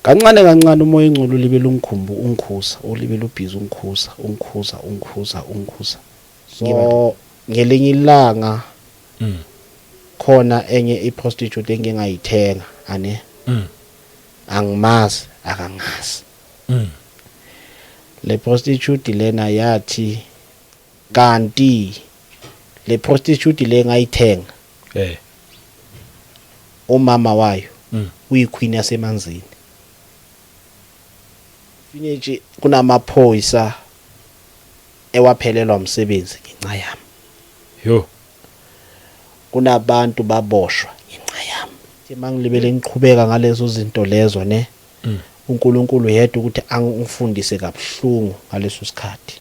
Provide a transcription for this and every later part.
kancane kancane umoya engculu libe ungikhuza ulibe lubhizi ungikhuza so ngelinye ilanga khona enye iprostitute engingayithenga ane angimazi akangazi le prostitute lena yathi kanti le prostitute le ngayithenga umama wayo uyiqueen yasemanzini finyeje kunamaphoyisa ewaphelelwa umsebenzi ngenxa yami yo kunabantu baboshwa ngenxa yami mangilibele ngiqhubeka ngalezo zinto lezo ne uNkulunkulu yedwa ukuthi angifundise kabuhlungu ngaleso sikhathi.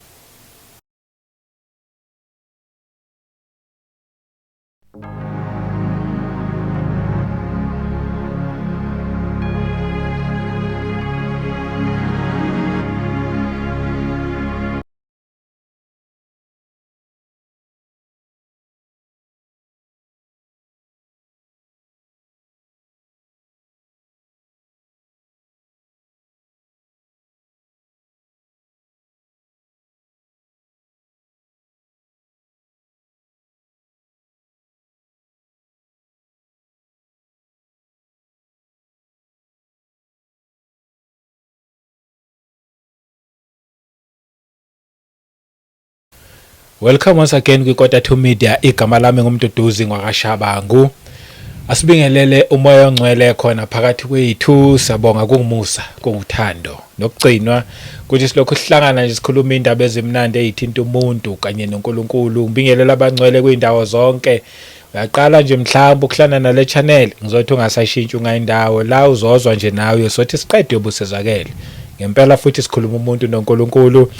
Welcome once again kwiKota 2 Media. Igama lami ngumduduzi ngwakashabangu. Asibingelele umoya ongcwele khona phakathi kwethu. Siyabonga kungumusa, kunguthando nokugcinwa ukuthi silokhu sihlangana nje sikhuluma indaba ezimnandi ezithinta umuntu kanye noNkulunkulu. Ngibingelela abangcwele kwindawo zonke. Uyaqala nje mhlawumbe ukuhlana nale channel ngizothi ungasashintshi ungayindawo la uzozwa nje nawe sothi siqede ubusezakele. Ngempela futhi sikhuluma umuntu noNkulunkulu.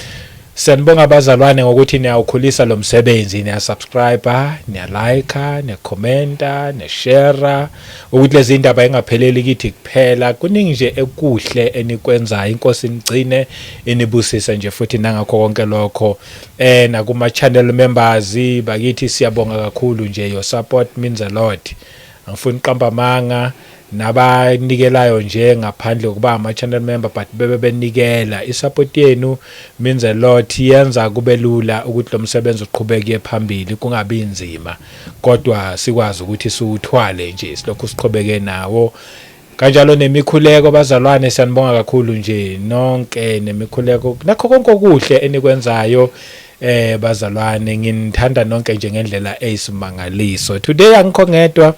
Sanibonga abazalwane ngokuthi niyawukhulisa lo msebenzi, niya-subscribe, niya-like, niya-comment, niya-share ukuthi lezi indaba engapheleli kithi kuphela. Kuningi nje ekuhle enikwenzayo. Inkosi inigcine inibusisa nje futhi nangakho konke lokho. Nakuma channel members bakithi siyabonga kakhulu nje, your support means a lot. Angifuni uqamba amanga nabanikelayo nje ngaphandle kuba ama channel member but bebe benikela. Isupport yenu means a lot, yenza kube lula ukuthi lo msebenzi uqhubeke phambili kungabi inzima, kodwa sikwazi ukuthi siuthwale nje silokhu siqhubeke nawo. Kanjalo nemikhuleko bazalwane siyanibonga kakhulu nje nonke nemikhuleko nakho konke okuhle enikwenzayo. Bazalwane nginithanda nonke nje ngendlela eyisimangaliso. Today angikho ngedwa,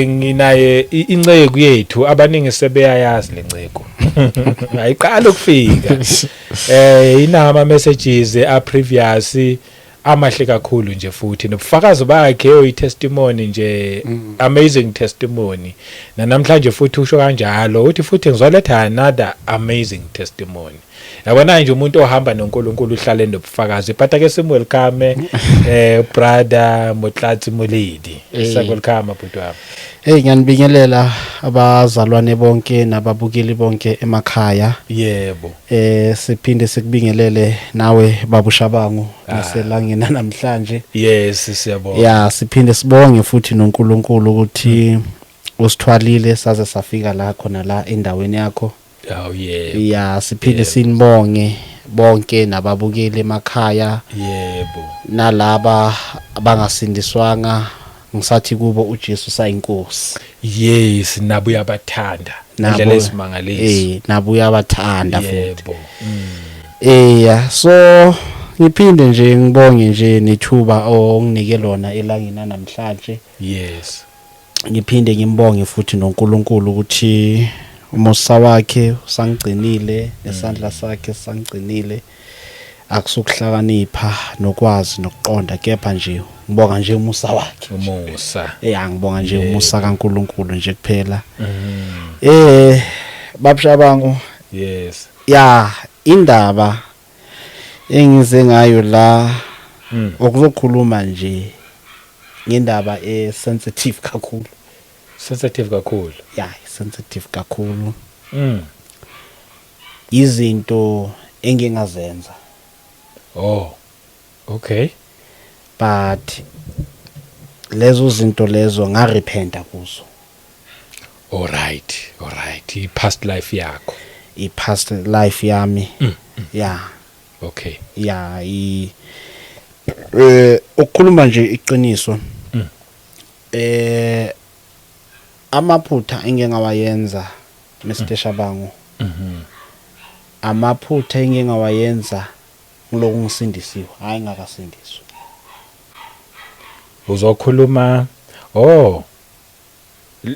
nginaye inceke yethu abaningi sebeyayazi lenceko ayiqala ukufika. Inama messages previous amahle kakhulu nje futhi nobufakazi bakhe testimony nje, amazing testimony. Namhlanje futhi usho kanjalo uthi futhi ngizoletha another amazing testimony. Yabona nje umuntu ohamba noNkulunkulu uhlale nobufakazi. But ake simwelcome brother Motlatsi Moledi. Welcome bhuti wami. Ngiyanibingelela abazalwane bonke nababukeli bonke emakhaya. Yebo. Siphinde sikubingelele nawe babushabangu naselangena namhlanje. Yes, siyabonga. Yeah, siphinde sibonge futhi noNkulunkulu ukuthi usithwalile saze safika la khona la endaweni yakho. Oh yebo. Yeah, siphinde sinibonge bonke nababukeli emakhaya. Yebo. Nalaba abangasindiswanga ngisathi kubo uJesu sayinkosi. Yes, nabo uyabathanda indlela esimangaliso. Nabo uyabathanda futhi. Yebo. Yeah, so ngiphinde nje ngibonge nje nethuba onginike lona elangina namhlanje. Yes. Ngiphinde ngimbonge futhi noNkulunkulu ukuthi umusa wakhe usangcinile, nesandla sakhe sangcinile. Akusukuhlakanipha nokwazi nokuqonda, kepha nje ngibonga nje umusa wakhe. Umusa. Ngibonga nje umusa kaNkulunkulu nje kuphela. Babushabangu. Yes. Indaba engize ngayo la okuzokhuluma nje ngendaba sensitive kakhulu. Sensitive kakhulu. Sensitive kakhulu. Izinto engingazenza. Oh. Okay. But lezo zinto lezo ngarepenta kuzo. All right. ukuthi i-past life yakho. i-past life yami yeah Okay. yeah ukukhuluma nje iqiniso amaphutha engingawayenza Mr Shabangu amaphutha engingawayenza ngiloku ngisindisiwe hayi ngakasindiswa. Uzokhuluma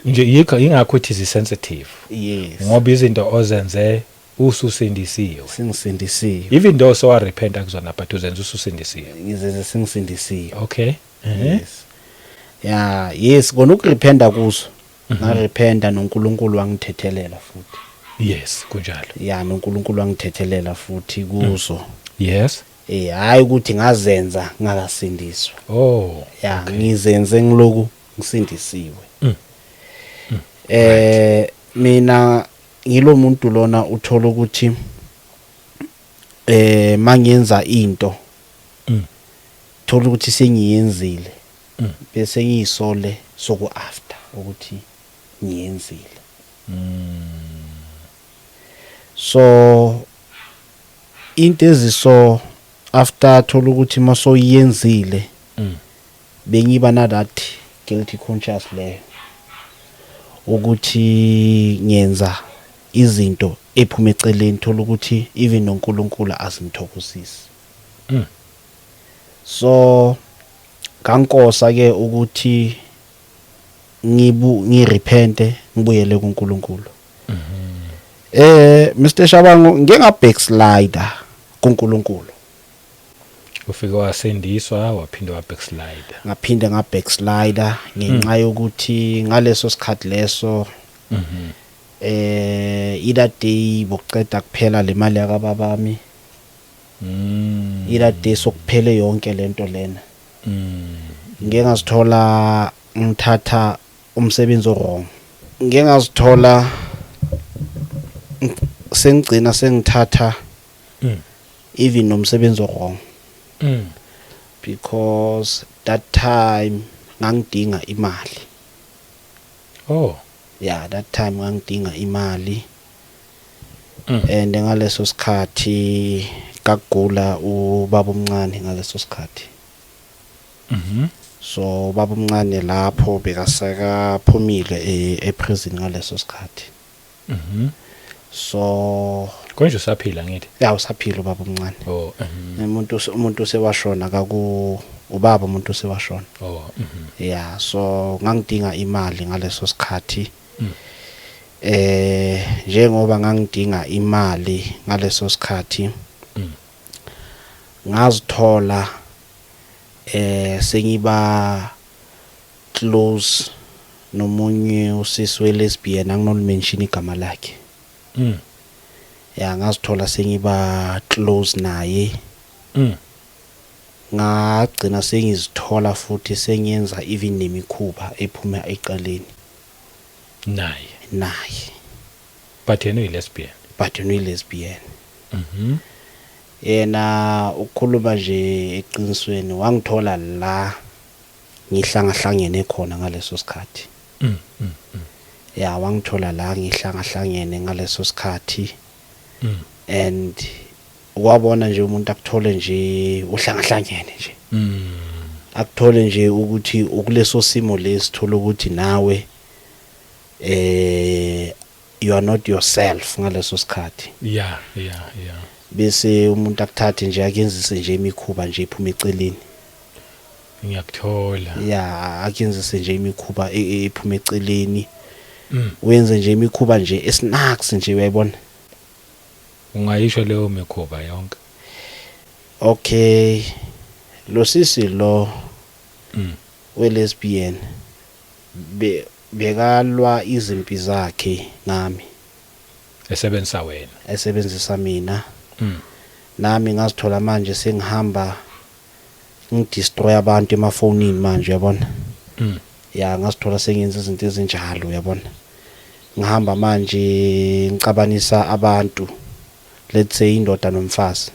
nje ingakho uthi sensitive. Yes Ngoba izinto ozenze ususindisiwe. singisindisiwe Even though so repenta kuzona but uzenza ususindisiwe. ngizenze singisindisiwe. Okay. Yes yeah yes kona ukurependa kuzo ngarependa noNkulunkulu wangithethelela futhi. Yes, kunjalo. Yeah noNkulunkulu wangithethelela futhi kuzo. Yes. Hayi ukuthi ngazenza ngakasindiswa. Yeah okay. ngizenze ngiloku ngisindisiwe. Mina ngilo muntu lona uthola ukuthi mangenza into thola ukuthi sengiyenzile bese ngiyisole soku after ukuthi ngiyenzile. So into eziso after thola ukuthi masoyenzile bengiba na that guilty conscious leyo ukuthi ngiyenza izinto ephuma eceleni thola ukuthi even noNkulunkulu asimthokozisi. So kankosa ke ukuthi ngirepente ngibuyele kuNkulunkulu. Mr Shabangu ngeke ngabackslider kuNkulunkulu. Ufike wasindiswa waphinda wabackslide. Ngaphinde ngabackslider ngenxa yokuthi ngaleso sikhathi leso ida day bokuceda kuphela le mali yakababami. Ida day sokuphele yonke lento lena. Ngeke ngazithola ngithatha umsebenzi wrong. Ngeke ngazithola sengigcina sengithatha even nomsebenzi wrong. Because that time ngangidinga imali. Yeah that time ngangidinga imali. And ngaleso sikhathi kagula ubaba omncane ngaleso sikhathi. So baba omncane lapho bekaseka phumile eprison ngaleso sikhathi. So konje usaphila ngithi? Yeah usaphila ubaba omncane. Umuntu sewashona ubaba umuntu sewashona. Yeah so ngangidinga imali ngaleso sikhathi. Njengoba ngangidinga imali ngaleso sikhathi ngazithola sengiba close nomunye usisi welesbian anginolimention igama lakhe. Yeah ngazithola sengiba close naye. Ngagcina sengizithola futhi sengiyenza even nemikhuba ephuma eqaleni naye. But yena uyilesbian. Yena ukukhuluma nje eqinisweni wangithola la ngihlangahlangene khona ngaleso sikhathi. Yeah wangithola la ngihlangahlangene ngaleso sikhathi. And wabona nje umuntu akuthole nje uhlangahlangene nje. Akuthole nje ukuthi ukuleso simo lesithola ukuthi nawe you are not yourself ngaleso sikhathi. Yeah. Bese umuntu akuthathe nje akenzise nje imikhuba nje iphuma eceleni. Ngiyakuthola. Yeah akenzise nje imikhuba ephuma eceleni. Wenze nje imikhuba nje esnacks nje uyayibona. Ungayisho leyo mikhuba yonke? Okay lo sisi lo welesbian bekalwa izimpi zakhe ngami esebenzisa mina. Nami ngazithola manje sengihamba ngidestroy abantu emafonini manje uyabona. Yeah ngazithola sengenza izinto ezinjalo uyabona. Ngihamba manje ngicabanisa abantu let's say indoda nomfazi.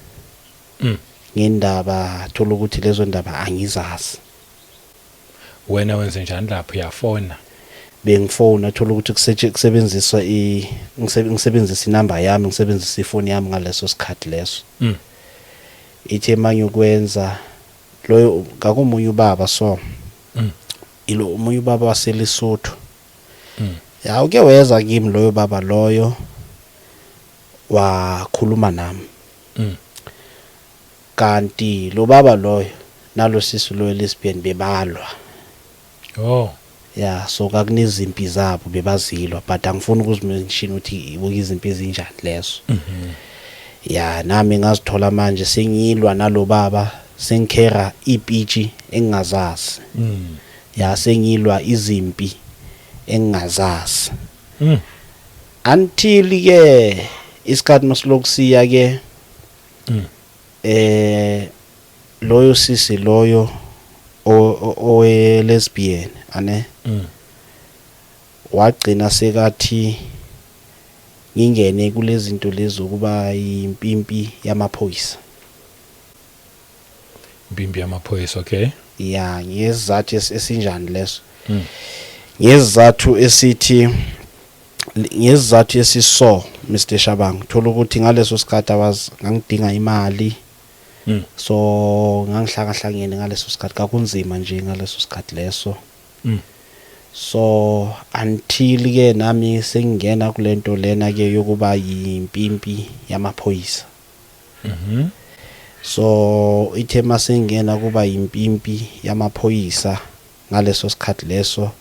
Ngendaba thola ukuthi lezo ndaba angizazi. Wena wenze njani lapho uyafona? bengifona athola ukuthi kusebenziswa ngisebenzisa inamba yami ngisebenzisa ifoni yami ngaleso sikhathi leso ithe mangiyokwenza loyo ngakumunye ubaba so ilo umunye ubaba waseLesotho ya uke weza kimi loyo baba loyo wakhuluma nami kanti lo baba loyo nalo sisi loyo lesbian bebalwa ya so kakunezimpi zabo bebazilwa but angifuni ukuzimention ukuthi ibuka izimpi ezinjani leso ya nami ngazithola manje sengilwa nalo baba sengikhera ipitchi engingazazi ya sengilwa izimpi engingazazi until ke isikhathi masilokusiya ke loyo sisi loyo owe lesbian ane wagcina sekathi ngingene kulezi zinto lezo kuba impimpi yamaphoyisa impimpi yamaphoyisa okay ya ngezathu esinjani leso ngezathu esithi ngezathu esiso Mr Shabang thola ukuthi ngaleso sikhathi ngangidinga imali so ngangihlakahlangene ngaleso sikhathi kakunzima nje ngaleso sikhathi leso so until ke nami sengingena kulento lena ke yokuba yimpimpi yamaphoyisa so ithe masengena kuba yimpimpi yamaphoyisa ngaleso sikhathi leso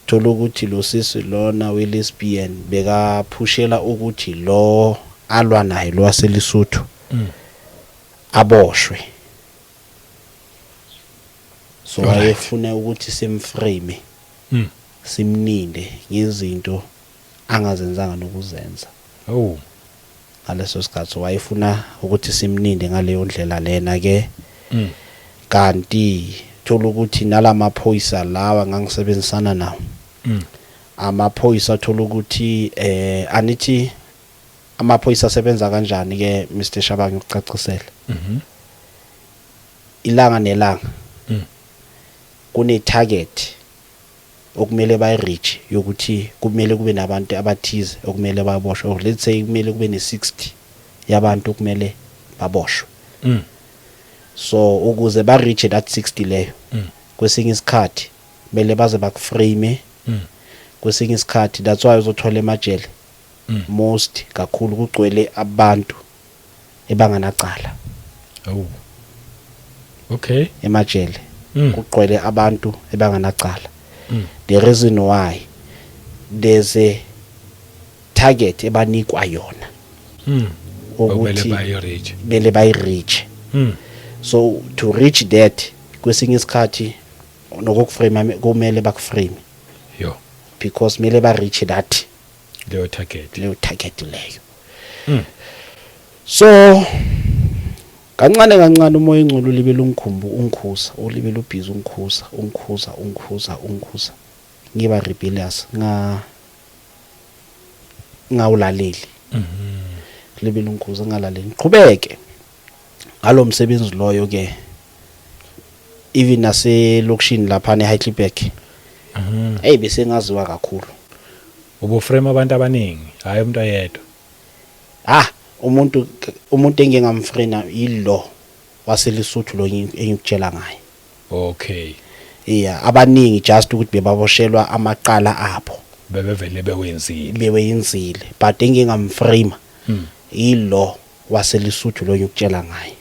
thola ukuthi lo sisi lona we lesbian beka phushela ukuthi lo alwa naye lo waseLesotho aboshwe so wayefuna ukuthi simframe simninde ngezinto angazenzanga nokuzenza ngaleso sikhathi wayefuna ukuthi simninde ngaleyo ndlela lena ke kanti thola ukuthi nalamaphoyisa lawa ngangisebenzisana nawo amaphoyisa thola ukuthi anithi amaphoyisa asebenza kanjani ke Mr Shabang ukucacisela ilanga nelanga kune target okumele bayireach yokuthi kumele kube nabantu abathize okumele baboshwe let's say kumele kube ne60 yabantu okumele baboshwe so ukuze ba reach that 60 leyo kwesinye isikhathi bele baze bakuframe kwesinye isikhathi that's why uzothola emajele most kakhulu kugcwele abantu ebanganacala okay emajele kugcwele abantu ebanganacala the reason why there's a target ebanikwa yona ukuthi bele bayireach so to reach that kwesinye isikhathi nokukuframe kumele bakuframe because mele ba reach that leyo target leyo so kancane umoya engcolo libe lungikhumbu ungikhuza ulibe lubhizi ungikhuza ngiba rebellious ngawulaleli libe lungikhuza ngalaleli ngiqhubeke ngalomsebenzi loyo ke even nase lokushini lapha eHeidelberg hey bese ngaziwa kakhulu ubuframe abantu abaningi hayi umuntu ayedwa umuntu engingamfrena yilo waseLesotho lo engikutshela ngaye okay abaningi just ukuthi bebaboshelwa amaqala abo bebevele bewenzile but engingamframe yilo waseLesotho lo engikutshela ngaye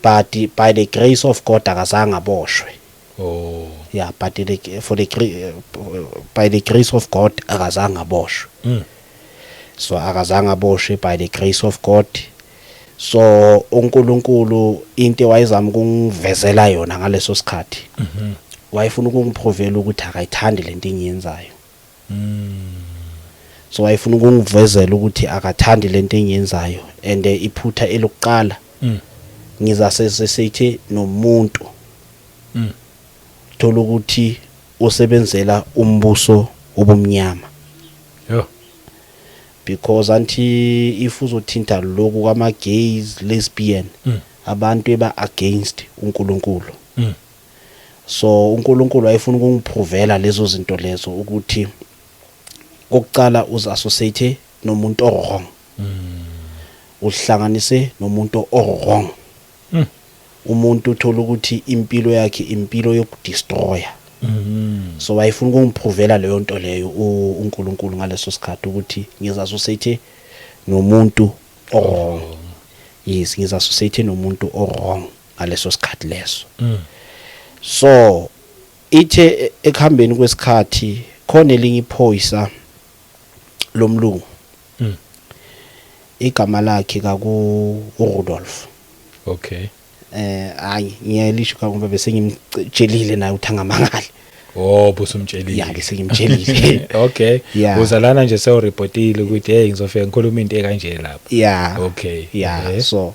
but by the grace of God akazange aboshwe but by the grace of God akazange aboshwe so akazange aboshwe by the grace of God so uNkulunkulu into wayezama ukungivezela yona ngaleso sikhathi wayefuna ukungiprovela ukuthi akayithandi lento engiyenzayo so wayefuna ukungivezela ukuthi akathandi lento engiyenzayo and iphutha elokuqala ngizasesithi nomuntu thola ukuthi usebenzela umbuso obumnyama because anti if uzothinta lokho kwama gays lesbian abantu eba against uNkulunkulu So uNkulunkulu wayefuna ukungiprovela lezo zinto lezo ukuthi okucala uzassociate nomuntu wrong. Uhlanganise nomuntu wrong. Umuntu uthola ukuthi impilo yakhe impilo yokudestroya. So wayefuna ukungiprovela leyo nto leyo uNkulunkulu ngaleso sikhathi ukuthi ngizassociate nomuntu wrong. Yes, ngizassociate nomuntu wrong ngaleso sikhathi leso. So ithe ekuhambeni kwesikhathi khona elinye iphoyisa lomlungu. Igama lakhe kaku Rudolph. Okay. Hayi ngiyayilisho ngoba bese ngimtshelile naye uthangamangala. Oh busumtshelile. Yeah bese ngimtshelile. Okay. Yeah. Uzalana nje sewureportile ukuthi hey ngizofika ngikhuluma into ekanje lapha. Yeah. Okay. Yeah. So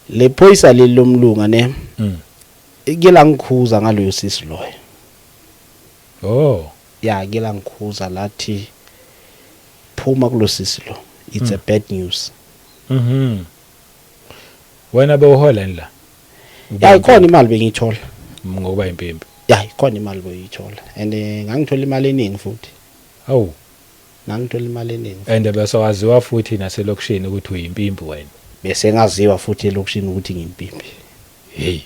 le phoyisa lelomlunga ne ikela ngikhuza ngaloyo sisi loyo. Oh. Yeah, ikela ngikhuza lathi phuma kulo sisi lo. It's a bad news. Wena bewuhola la? Yeah, ikhona imali bengiyithola. Ngoba impimpi. Yeah, ikhona imali bengiyithola. And ngangithola imali eningi futhi. Awu. Ngangithola imali eningi. And bese waziwa futhi naselokishini ukuthi uyimpimpi wena. Bese ngaziwa futhi elokishini ukuthi ngiyimpimpi. Hey.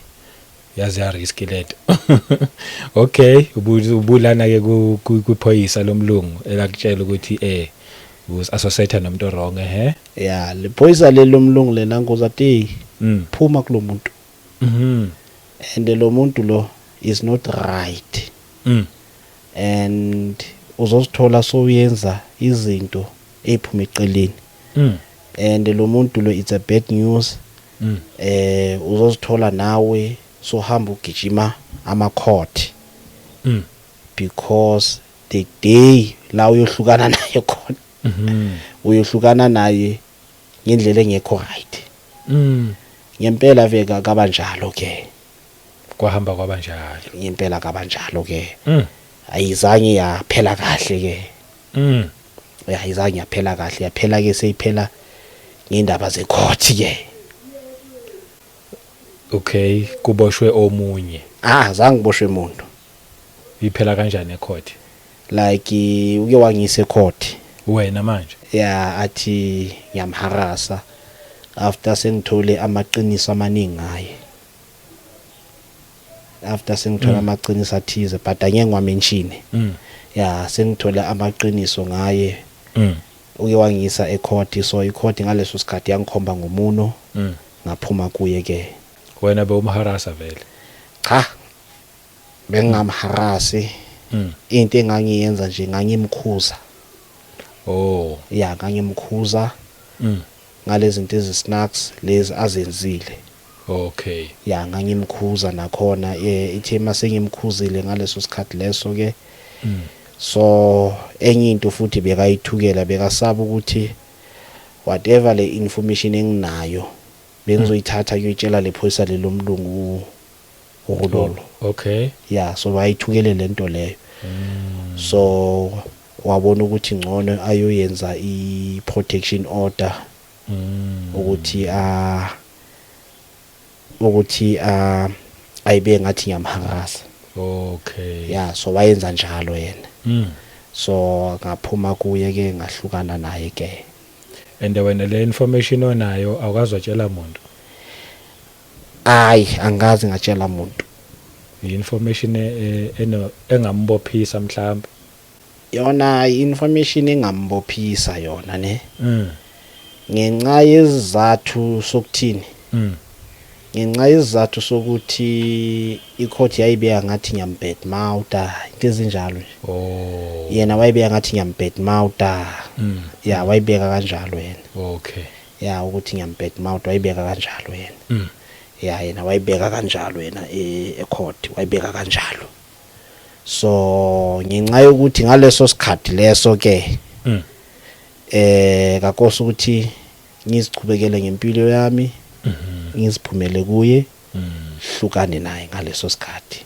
Yazi ya risk leto. Okay, ubulana ke kuphoyisa lomlungu elakutshela ukuthi usassociate nomuntu wrong Yeah, le phoyisa lelomlungu lena ngozati phuma kulomuntu. And lo muntu lo is not right. And uzosithola so uyenza izinto ephuma eqeleni. And lo muntu lo it's a bad news. Uzosithola nawe so hamba ugijima ama-court. Because the day la uyohlukana naye khona uyohlukana naye ngendlela engekho right. Ngempela veka kabanjalo ke. Kwahamba kwabanjalo. Ngempela kabanjalo ke. Ayizange yaphela kahle ke. Ayizange yaphela kahle, yaphela ke seyiphela ngendaba ze-court ke. Okay, kuboshwe omunye. Zange ngiboshwe umuntu. Iphela kanjani ecourt? Like uke wangise court. Wena manje? Yeah, athi ngiyamharasa after sengithole amaqiniso amaningi ngaye. After sengithola amaqiniso athize but angeke ngiwamention. Yeah, sengithola amaqiniso ngaye. Uke wangisa ecourt, so icourt ngaleso sikhathi yangikhomba ngomuno. Ngaphuma kuye ke. Wena bewumharasa vele? Cha. Bengamharasi. Into engangiyenza nje ngangimkhuza. Oh. Yeah, ngangimkhuza. Ngale zinto ezi-snacks lezi azenzile. Okay. Yeah, ngangimkhuza nakhona ithema sengimkhuzile ngaleso sikhathi leso ke. So enye into futhi bekayithukela bekasaba ukuthi whatever le information enginayo bengizoyithatha kuyitshela le phoyisa lelomlungu uRudolo. Okay. Yeah, so bayithukele lento leyo. So wabona ukuthi ngcono ayoyenza i-protection order ukuthi ayibe ngathi ngiyamharasa. Okay. Yeah, so wayenza njalo yena. So ngaphuma kuye ke ngahlukana naye ke. And wena le information onayo awukazwatshela umuntu? Angazi ngatshela umuntu. I-information engambophisa mhlawumbe. Yona information engambophisa yona ne. Ngenxa yezizathu sokuthini? Ngenxa yezizathu sokuthi icourt yayibeka ngathi ngiyambed mouta into ezinjalo nje. Oh. Yena wayibeka ngathi ngiyambed mouta. Yeah, wayibeka kanjalo yena. Okay. Yeah, ukuthi ngiyambed mouta wayibeka kanjalo yena. Yeah, yena wayibeka kanjalo yena ecourt wayibeka kanjalo. So ngenxa yokuthi ngaleso sikhathi leso ke kakosa ukuthi ngizichubekele ngempilo yami. Ngiziphumele kuye hlukane naye ngaleso sikhathi.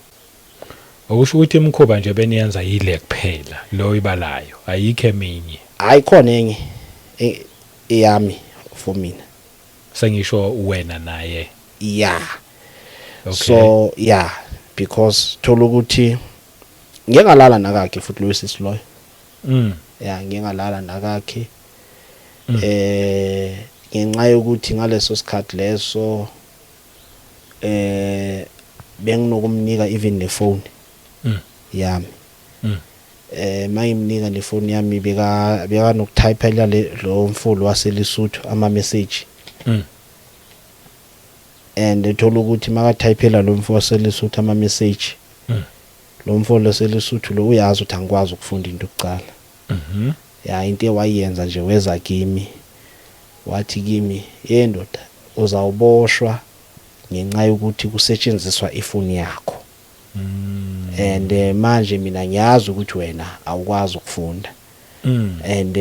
Okusho ukuthi imkhuba nje beniyenza yile kuphela lo ibalayo ayikho eminye. Ayikhona enye eyami for mina. Sengisho wena naye. Yeah. Okay. So yeah, because thola ukuthi ngingalala nakakhe futhi lo sisi loyo ya ngingalala nakakhe ngenxa yokuthi ngaleso sikhathi leso benginokumnika even ne phone yami mayimnika ne phone yami beka nokutypela lo mfulu waseLesotho ama message and ethola ukuthi makatypela lo mfulu waseLesotho ama message lo mfulu waseLesotho lo uyazi ukuthi angikwazi ukufunda into yokucala ya into ewayenza nje weza kimi wathi kimi ndoda uzawuboshwa ngenxa yokuthi kusetshenziswa ifoni yakho and manje mina ngiyazi ukuthi wena awukwazi ukufunda and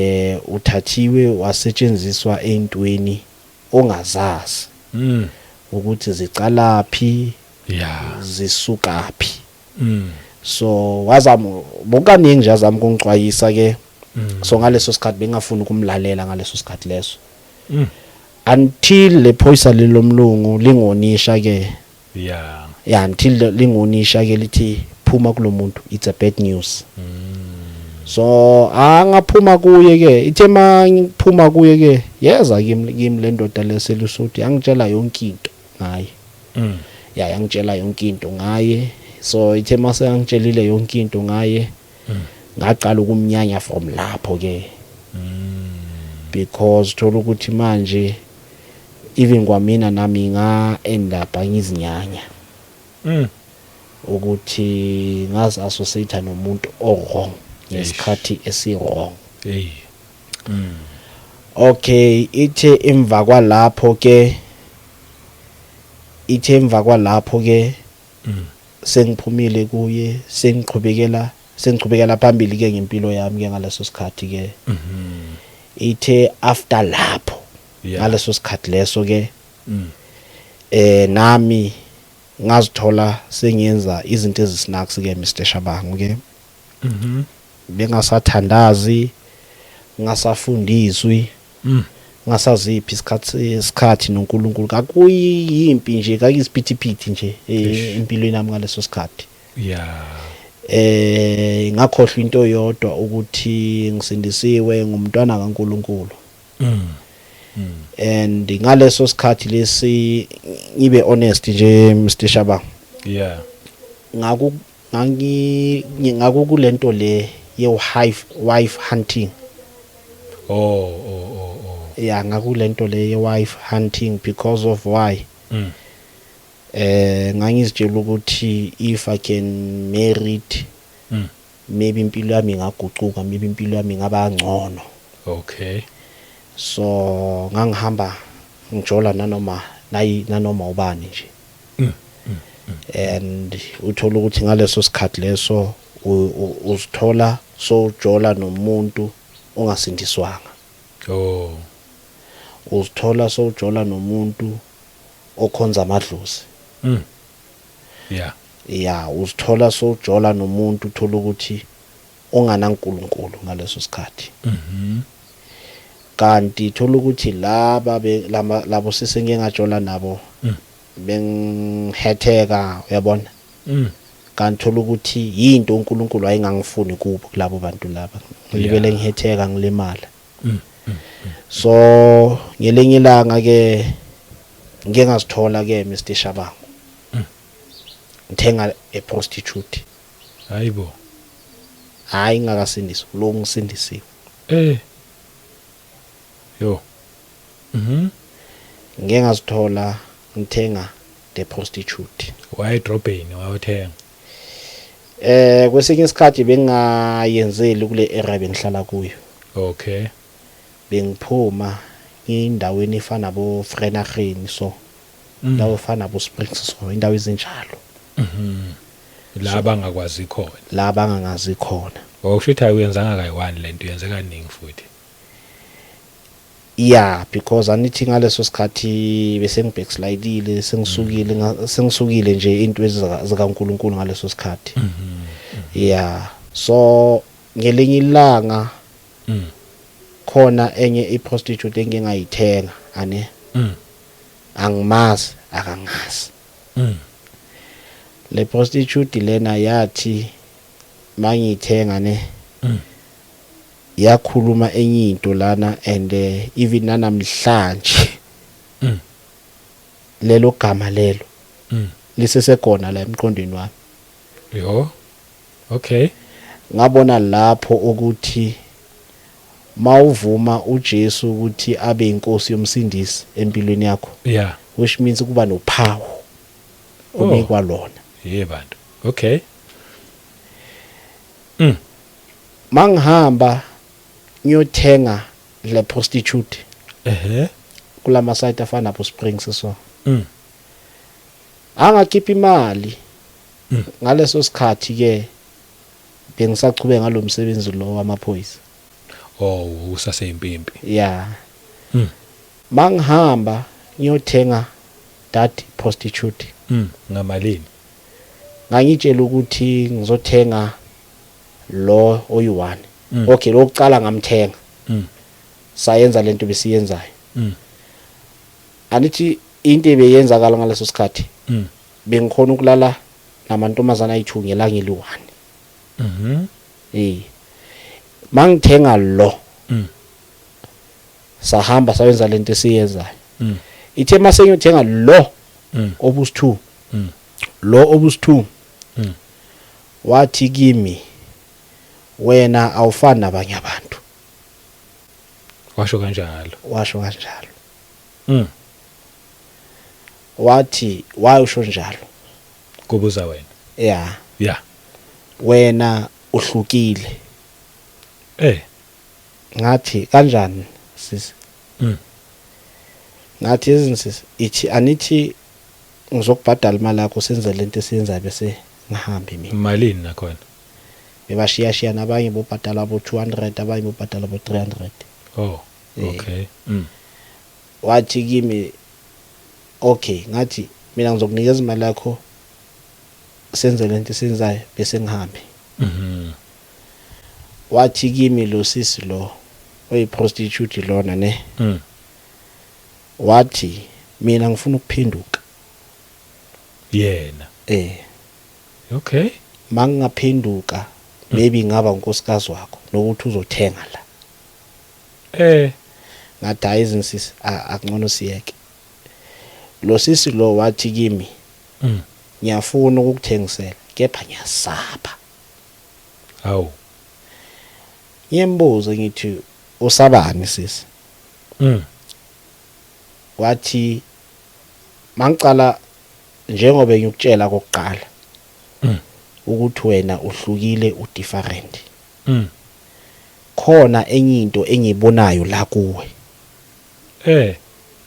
uthathiwe wasetshenziswa eintweni ongazazi ukuthi zicalaphi zisukaphi so wazama bokaningi nje azama ukungixwayisa ke so ngaleso sikhathi bengafuni ukumlalela ngaleso sikhathi leso until le phoyisa lelomlungu lingonisha ke until lingonisha ke lithi phuma kulomuntu it's a bad news so angaphuma kuye ke ithema ngiphuma kuye ke yeza kimi le ndoda leseLesotho yangitshela yonke into ngaye yangitshela yonke into ngaye so ithema sengitshelile yonke into ngaye ngaqala ukumnyanya from lapho ke because thola ukuthi manje even kwamina nami nga end up ngizinyanya ukuthi ngazi associate nomuntu wrong ngesikhathi esi-wrong okay ithe emva kwalapho ke sengiphumile kuye sengiqhubekela phambili ke ngempilo yami ke ngaleso sikhathi ke ithe after lapho ngaleso sikhathi leso ke nami ngazithola sengiyenza izinto ezisinaks ke Mr Shabangu ke bengasathandazi ngasafundiswi ngasaziphi isikhathi noNkulunkulu kakuyimpi nje kakisiphithiphithi nje empilweni yami ngaleso sikhathi ngakhohlwa into yodwa ukuthi ngisindisiwe ngumntwana kaNkulunkulu and ngaleso sikhathi lesi ngibe honest nje Mr Shabangu ngakulento le ye wife hunting ngakulento le ye wife hunting because of why ngangizitshela ukuthi if I can marry maybe impilo yami ingaguquka maybe impilo yami ingaba ngcono so ngangihamba ngijola nanoma ubani nje and uthola ukuthi ngaleso sikhathi leso uzithola so ujola nomuntu ongasindiswanga uzithola so ujola nomuntu okhonza amadlozi uzithola so ujola nomuntu uthola ukuthi onganaNkulunkulu ngaleso sikhathi kanti thola ukuthi labo sesengiyajola nabo bengihetheka uyabona kanti thola ukuthi yinto uNkulunkulu ayengangifuni kubo kulabo bantu laba ngilibele ngihetheka ngilimala so ngelinye ilanga ke ngeke ngazithola ke Mr Shabangu ngithenga a prostitute hayi ngakasindiswa lo ngisindisiwe ngeke ngazithola ngithenga the prostitute wayedrobheni wayothenga kwesinye isikhathi bengayenzeli kule area bengihlala kuyo bengiphuma indaweni efana bo Vredendal so indawo efana bo Springs so indawo ezinjalo la bangakwazi khona la bangangazi khona okusho ukuthi ayenzanga kayi1 lento yenzeka kaningi futhi because anithi ngaleso sikhathi bese ngibackslidile sengisukile nje into ezikaNkulunkulu ngaleso sikhathi so ngelinye ilanga khona enye iprostitute engingayithenga angimazi akangazi le prostitute lena yathi mangithenga ne yakhuluma enye into lana and even namhlanje lelo gama lelo lisesekhona la emqondweni wami. Yo. Okay. Ngabona lapho ukuthi mawuvuma uJesu ukuthi abe inkosi yomsindisi empilweni yakho, Yeah. which means kuba nophawu unikwa lona. Yeah bantu. Okay. Mangihamba ngiyothenga le prostitute kulama site afana lapho Springs so. Angakhipha imali ngaleso sikhathi ke bengisachube ngalomsebenzi lo wamaphoyisa. Oh, usasempimpi. Yeah. Mangihamba ngiyothenga that prostitute. Ngamalini? Ngangitshela ukuthi ngizothenga lo oyi1. Okay, lokucala ngamthenga. Sayenza lento besiyenzayo. Anithi into ebeyenzakala ngaleso sikhathi. Bengikhona ukulala namantombazana ayi2 ngelanga eli1. Mangithenga lo. Sahamba sayenza lento esiyenzayo. Ithe mase ngiyothenga lo obus2. Lo obus2. Wathi kimi wena awufani nabanye abantu. Washo kanjalo. Washo kanjalo. Wathi wayusho njalo. Kubuza wena. Yeah. Yeah. Wena uhlukile. Ngathi kanjani sisi? Ngathi izinsisi ithi anithi ngizokubhadala imali yakho senze lento esiyenzayo bese ngihambe mina. Malini nakhona? Bebashiya nabanye bobhadala abo 200 abanye bobhadala abo 300. Oh, okay. Wathi kimi okay ngathi mina ngizokunikeza imali yakho senze lento esiyenzayo bese ngihambe. Wathi kimi lo sisi lo oyi prostitute lona ne. Wathi mina ngifuna ukuphenduka. Yena. Okay. Mangingaphenduka maybe ngaba unkosikazi wakho nokuthi uzothenga la. Ngathi hayi izinsisi akungcono siyeke. Lo sisi lo wathi kimi ngiyafuna ukukuthengisela kepha ngiyasaba. Awu. Ngiyembuza ngithi usabani sisi? Wathi mangicala njengoba ngikutshela kokuqala ukuthi wena uhlukile udifferent. Khona enye into engiyibonayo la kuwe.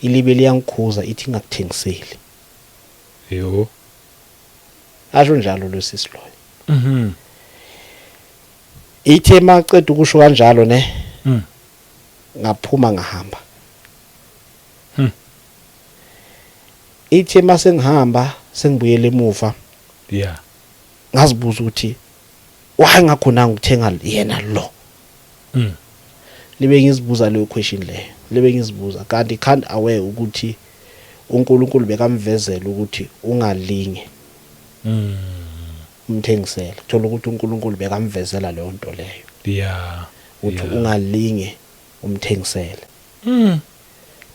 Ilibe liyangikhuza ithi ngakuthengiseli. Yo. Asho njalo lo sisi loyo. Ithe maqeda ukusho kanjalo ne. Ngaphuma ngahamba. Ithe mase ngihamba sengibuyele emuva. Yeah. Ngazibuza ukuthi why ngakhona ngikuthenga yena lo. Libe ngizibuza leyo question leyo. Libe ngizibuza kanti can't aware ukuthi uNkulunkulu bekamvezela ukuthi ungalinge. Umthengisela. Thola ukuthi uNkulunkulu bekamvezela leyo nto leyo. Yeah. Uthi ungalinge umthengisela.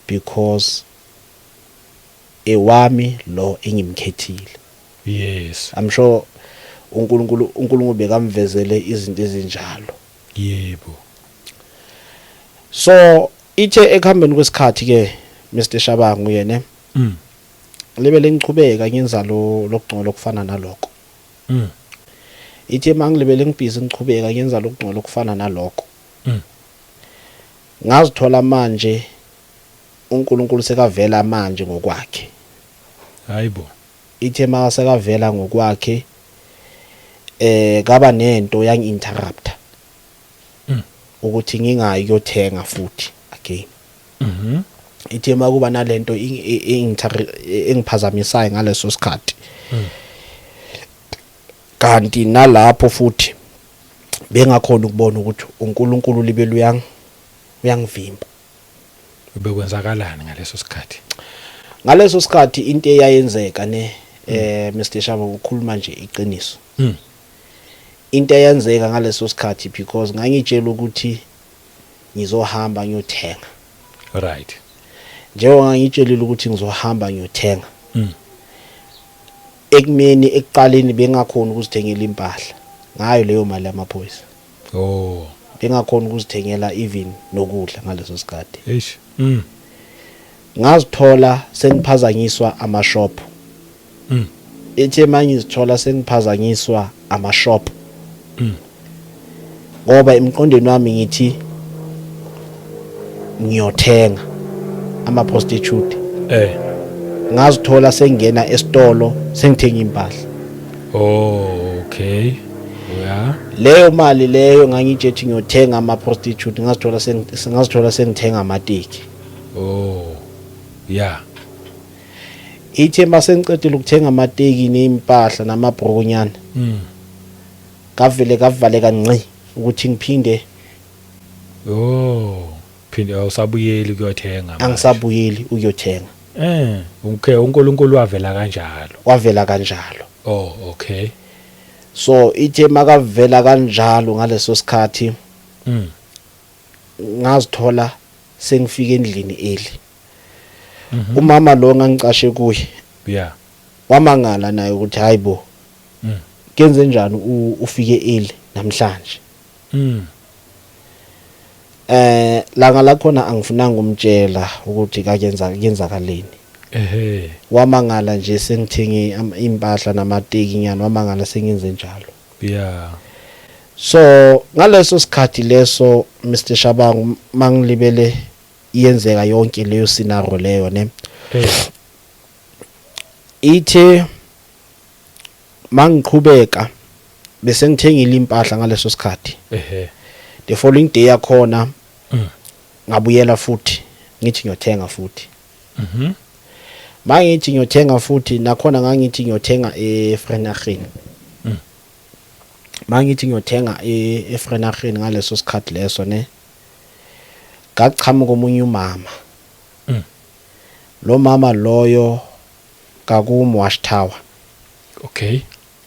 Because ewami lo engimkhethile. Yes. I'm sure uNkulunkulu bekamvezele izinto ezinjalo. Yebo. So ithe ekuhambeni kwesikhathi ke Mr Shabangu yena libe lengichubeka ngenza lokugcola okufana nalokho. Ithe mangilibe lengibhizi ngichubeka ngenza lokugcola okufana nalokho. Ngazithola manje uNkulunkulu sekavela manje ngokwakhe. Hayibo. Ithe makasakavela ngokwakhe kaba nento yang interrupt. Ukuthi ngingayi kuyothenga futhi again. Ithe makuba nalento engiphazamisayo ngaleso sikhathi. Kanti nalapho futhi bengakhona ukubona ukuthi uNkulunkulu libe uyangivimba. Bekwenzakalani ngaleso sikhathi? Ngaleso sikhathi into eyayenzeka ne Mr Shaba ukhuluma nje iqiniso. Mm. Into eyenzeka ngaleso sikhathi because ngangitshela ukuthi ngizohamba ngiyothenga. Right. Njengoba ngitshelile ukuthi ngizohamba ngiyothenga. Mm. Ekumeni ekuqaleni bengakhona ukuzithengela impahla ngayo leyo mali yamaphoyisa. Oh. Bengakhona ukuzithengela even nokudla ngaleso sikhathi. Eish. Mm. Ngazithola sengiphazanyiswa amashop. Mm. Ethe manje ngizithola sengiphazanyiswa amashop. Mm. Ngoba emqondweni wami ngithi ngiyothenga ama prostitute. Ngazithola sengena esitolo sengithenga impahla. Oh, okay. Yeah. Leyo mali leyo ngangitshethi ngiyothenga ama prostitute ngazithola sengithenga amateki. Oh. Yeah. Ithe masengicedile ukuthenga amateki neimpahla namabhrokonyana. Mm. Kavale kanci ukuthi ngiphinde. Oh. Phinde awusabuyeli ukuyothenga. Angisabuyeli ukuyothenga. Okay, uNkulunkulu wavela kanjalo. Wavela kanjalo. Oh, okay. So ithe makavela kanjalo ngaleso sikhathi. Mm. Ngazithola sengifika endlini eli. Umama lo ngangicashe kuye. Yeah. Wamangala naye ukuthi hayibo. Mm. Kenze njani ufike eli namhlanje. Mm. Langa la khona angifunanga umtshela ukuthi kuyenzakaleni. Wamangala nje sengithenge impahla namateki nyana wamangala sengenze njalo. Yeah. So ngaleso sikhathi leso Mr Shabangu mangilibele iyenzeka yonke leyo scenario leyo ne. Ithe mangiqhubeka bese ngithengile impahla ngaleso sikhathi. The following day yakhona ngabuyela futhi ngithi ngiyothenga futhi. Mangithi ngiyothenga futhi nakhona ngangithi ngiyothenga eFrenaghen. Mangithi ngiyothenga eFrenaghen ngaleso sikhathi leso ne. Ngachama komunye umama. Lo mama loyo kakuMwash Tower. Okay.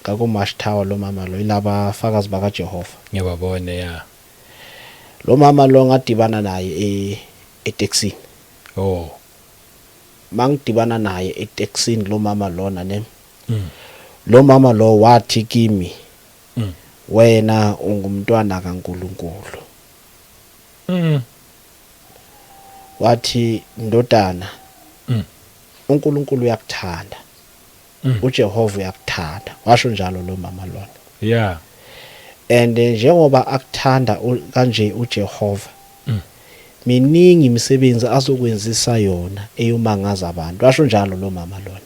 KakuMwash Tower lo mama lo ilaba fakazi baka Jehova. Ngiyababona ya. Lo mama lo ngadibana naye etaxini. Oh. Mangidibana naye etaxini lo mama lona ne. Lo mama lo wathi kimi wena ungumntwana kaNkulunkulu. Wathi ndodana uNkulunkulu uyakuthanda. uJehova uyakuthanda. Washo njalo lo mama lona. Yeah. And njengoba akuthanda kanje uJehova. Miningi imisebenzi azokwenzisa yona eyomangaza abantu. Washo njalo lo mama lona.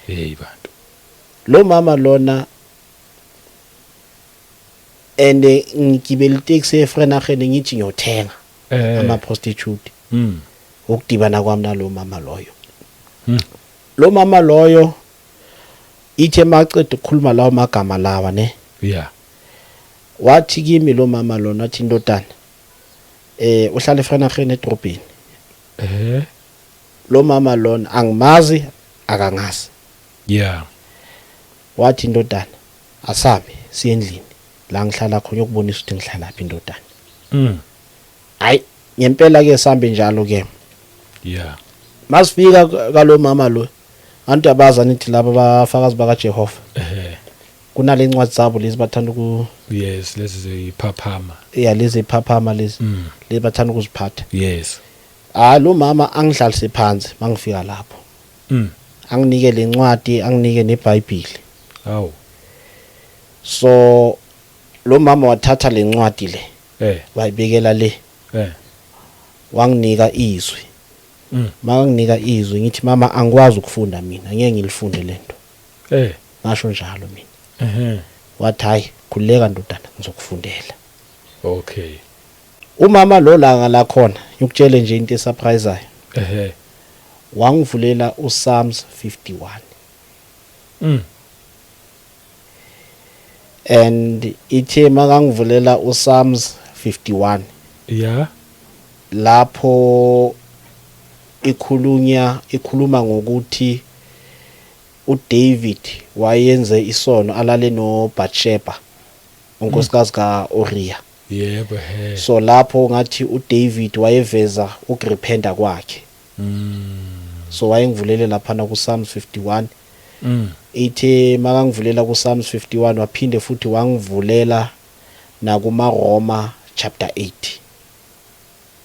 Hey bantu. Lo mama lona and ngigibela itaxi eFrenaghen ngithi ngiyothenga ama prostitute. Ukudibana kwami nalo mama loyo. Lo mama loyo ithe maqeda ukukhuluma lawo magama lawa ne. Yeah. Wathi kimi lo mama lona athi ndodana uhlala eFrenaghen edrobheni. Lo mama lona angimazi akangazi. Yeah. Wathi ndodana asabe siyendlini la ngihlala khona ukubonisa ukuthi ngihlala lapha indodana. Hayi ngempela ke sambe njalo ke. Yeah. Masifika kalo mama lo abantu abaza nithi laba bafakazi baka Jehova. Kunale incwadi zabo lezi bathanda ku Yes, lezi iphaphama. Yeah, lezi phaphama lezi bathanda ukuziphatha. Yes. Lo mama angihlalise phansi mangifika lapho. Anginike lencwadi, anginike neBhayibheli. Awu. So lo mama wathatha lencwadi le. Wayibekela le. Wanginika izwi. Manginika izwi ngithi mama angikwazi ukufunda mina, ngeke ngilifunde lento. Ngasho njalo mina. Wathi hayi khuleka ndodana ngizokufundela. Okay. Umama lo langa la khona ngikutshele nje into esurpriseayo. Wangivulela uPsalms 51. And ithe makangivulela uPsalms 51. Yeah. Lapho ikhuluma ngokuthi uDavid wayenze isono alale noBathsheba unkosikazi kaUria. yebo he So lapho ngathi uDavid wayeveza ukurepenta kwakhe. So wayengivulela lapha na ku Psalms 51. Ithe makangivulela ku Psalms 51 waphinde futhi wangivulela na kuma Roma chapter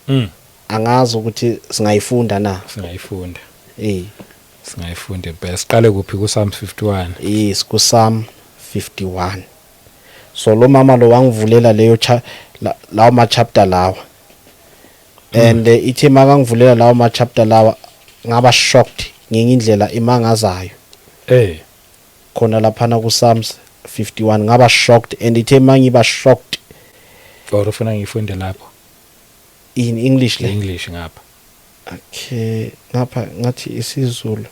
8. Angazi ukuthi singayifunda na. singayifunda Eh. singayifunda bese siqale kuphi ku Psalm 51 Yes, ku Psalm 51. So lo mama lo wangivulela leyo lawo ma chapter lawa. And ithe makangivulela lawo ma chapter lawa ngaba shocked ngengindlela imangazayo. Khona lapha na ku Psalms 51 ngaba shocked and ithe mangiba shocked or ufuna ngifunde lapho in English le. English ngapha Okay, ngapha ngathi isiZulu.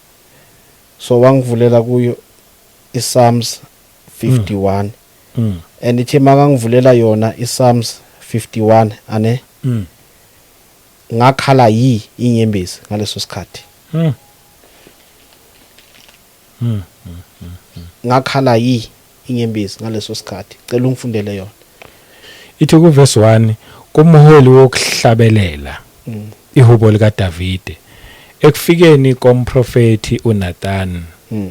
So wangivulela kuyo iPsalms 51. And ithe makangivulela yona iPsalms 51 ane ngakhala inyembezi ngaleso sikhathi. Ngakhala inyembezi ngaleso sikhathi. Cela ungifundele yona. ithi ku verse 1 kumholi wokuhlabelela ihubo lika Davide ekufikeni komprofeti uNathan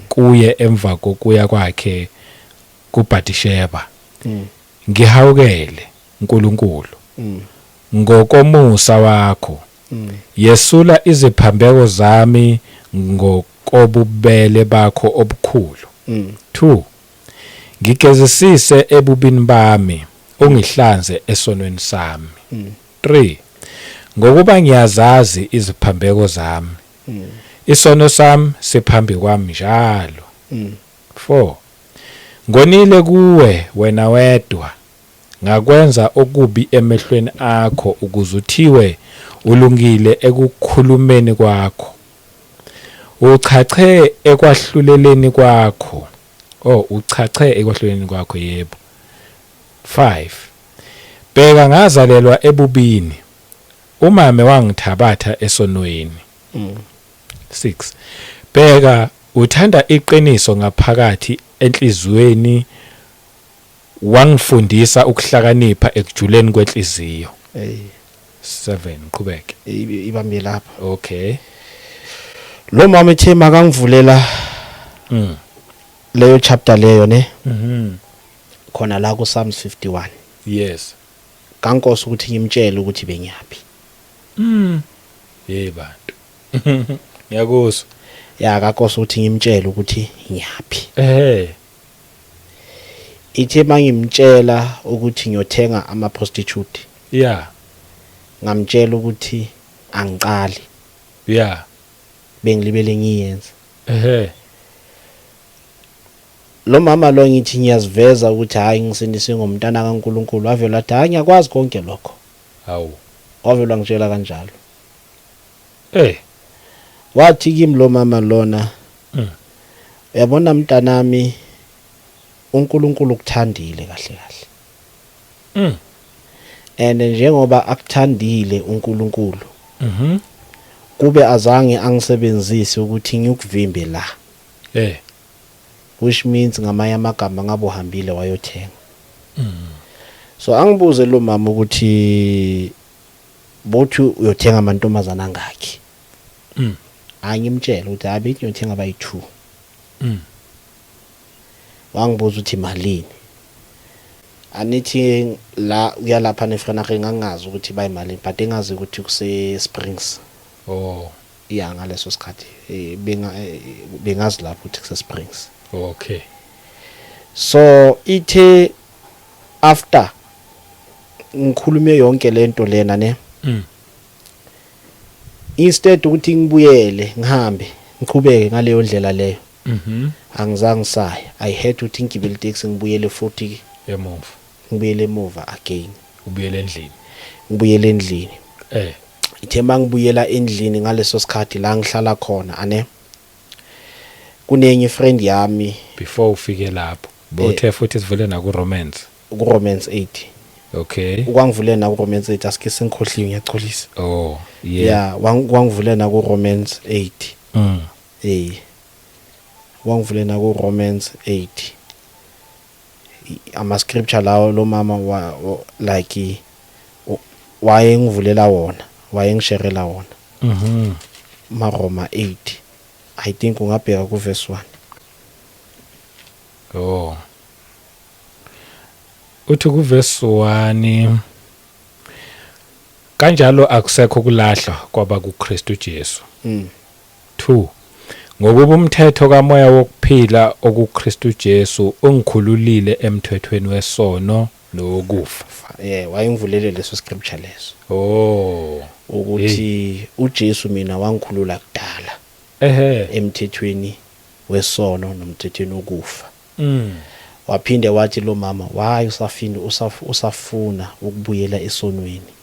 kuye emva kokuya kwakhe kuBathsheba ngihawukele uNkulunkulu ngokomusa wakho yesula iziphambeko zami ngokobubele bakho obukhulu. 2 ngigezisise ebubini bami ungihlanze esonweni sami. 3 ngokuba ngiyazazi iziphambeko zami isono sami siphambi kwami njalo. 4 ngonile kuwe wena wedwa ngakwenza okubi emehlweni akho ukuze uthiwe ulungile ekukhulumeni kwakho. Uchache ekwahluleleni kwakho. Uchache ekwahluleleni kwakho yebo. 5 bheka ngazalelwa ebubini umame wangithabatha esonweni. 6 bheka uthanda iqiniso ngaphakathi enhlizweni wangifundisa ukuhlakanipha ekujuleni kwenhliziyo. 7 qhubeke Ibambe lapha. Okay. Lo mama ethe makangivulela leyo chapter leyo ne. Khona la ku Psalms 51. Yes. Kankosi ukuthi ngimtshele ukuthi bengiyapi. Bantu. Ngiyakuzwa. Ya kankosi ukuthi ngimtshele ukuthi ngiyapi. Ithe mangimtshela ukuthi ngiyothenga ama prostitute. Yeah. Ngamtshela ukuthi angiqali. Yeah. Bengilibele ngiyenza. Lo mama lo ngithi ngiyaziveza ukuthi hayi ngisindise ngomntana kaNkuluNkulu wavela athi hayi ngiyakwazi konke lokho. Hawu. Wavela ngitshela kanjalo. Wathi kimi lo mama lona uyabona mntanami uNkulunkulu ukuthandile kahle kahle. And njengoba akuthandile uNkulunkulu kube azange angisebenzise ukuthi ngikuvimbe la. Which means ngamanye amagama ngabe uhambile wayothenga. So angibuze lo mama ukuthi bothi uyothenga amantombazana angaki. Angimtshela ukuthi abe ngiyothenga abayi2. Wangibuza ukuthi malini. Anithi la uyalapha neFranakhe ngangazi ukuthi bayimalini but engazi ukuthi kuse Springs. Iya ngaleso sikhathi bengazi lapho ukuthi kuse Springs. Okay. So ithe after ngikhulume yonke lento lena ne. Instead ukuthi ngibuyele ngihambe ngiqhubeke ngaleyo ndlela leyo. Angizange saya. I had to think ngibele taxi ngibuyele futhi emuva. Ngibuyele emuva again. Ubuyele endlini. Ngibuyele endlini. Ithe mangibuyela endlini ngaleso sikhathi la ngihlala khona ane. Kunenye friend yami before ufike lapho. Bothe futhi sivule na ku Romance. Ku Romance 8. Okay. Ukwangivule na ku Romance 8 asike sengikhohliwe ngiyacholisa. Yeah. Yeah, wangivule na ku Romance 8. wangivulela ku Romans 8 ama scripture lawo lo mama like wayengivulela wona wayengisherela wona maRoma 8 I think ungabheka ku verse 1. Oh. Uthi ku verse 1 kanjalo akusekho kulahlwa kwaba kuKristu Jesu. 2 Ngokuba umthetho kamoya wokuphila okuKristu Jesu ungikhululile emthethweni wesono nokufa. Wayengivulele leso scripture leso. Oh. Ukuthi uJesu mina wangikhulula kudala. Emthethweni wesono nomthethweni wokufa. Waphinde wathi lo mama why usafuna ukubuyela esonweni.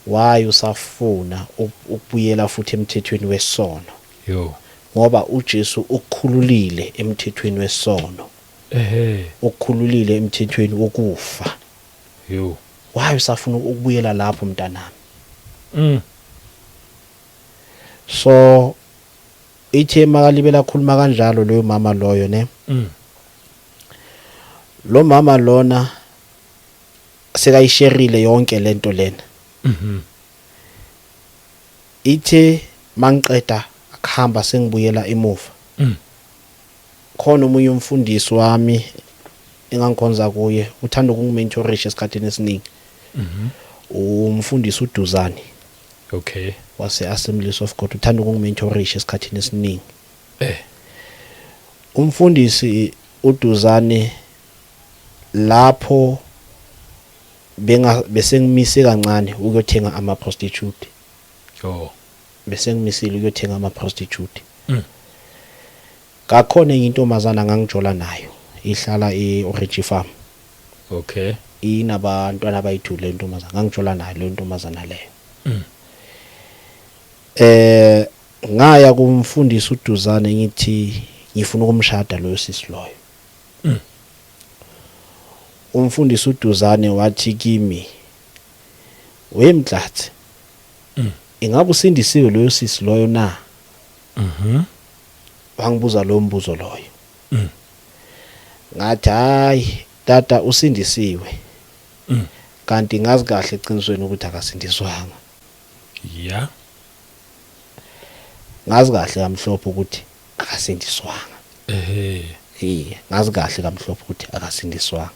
Why usafuna ukubuyela futhi emthethweni wesono. Ngoba uJesu ukukhululile emthethweni wesono. Ukukhululile emthethweni wokufa. Why usafuna ukubuyela lapho mntanami? So ithe makalibela khuluma kanjalo loyo mama loyo ne. Lo mama lona sekayisherile yonke lento lena. Ithe mangiqeda akuhamba sengibuyela emuva. Khona umunye umfundisi wami engangikhonza kuye uthanda ukungimentorisha esikhathini esiningi. Umfundisi uDuzani. Okay. Wase Assemblies of God uthanda ukungimentorisha esikhathini esiningi. Umfundisi uDuzani lapho bese ngimise kancane ukuyothenga ama prostitute. Bese ngimisile ukuyothenga ama prostitute. Kakhona intombazana ngangijola nayo ihlala eOrange Farm. Okay. Inabantwana abayithu le ntombazana ngangijola nayo le ntombazana leyo. Ngaya kumfundisi uDuzane ngithi ngifuna ukumshada loyo sisi loyo. Umfundisi uDuzane wathi kimi wemtlatsi ingabe usindisiwe loyo sisi loyo na? Wangibuza lo mbuzo loyo. Ngathi hayi tata usindisiwe. Kanti ngazi kahle eqinisweni ukuthi akasindiswanga. Yeah. Ngazi kahle kamhlophe ukuthi akasindiswanga. Ngazi kahle kamhlophe ukuthi akasindiswanga.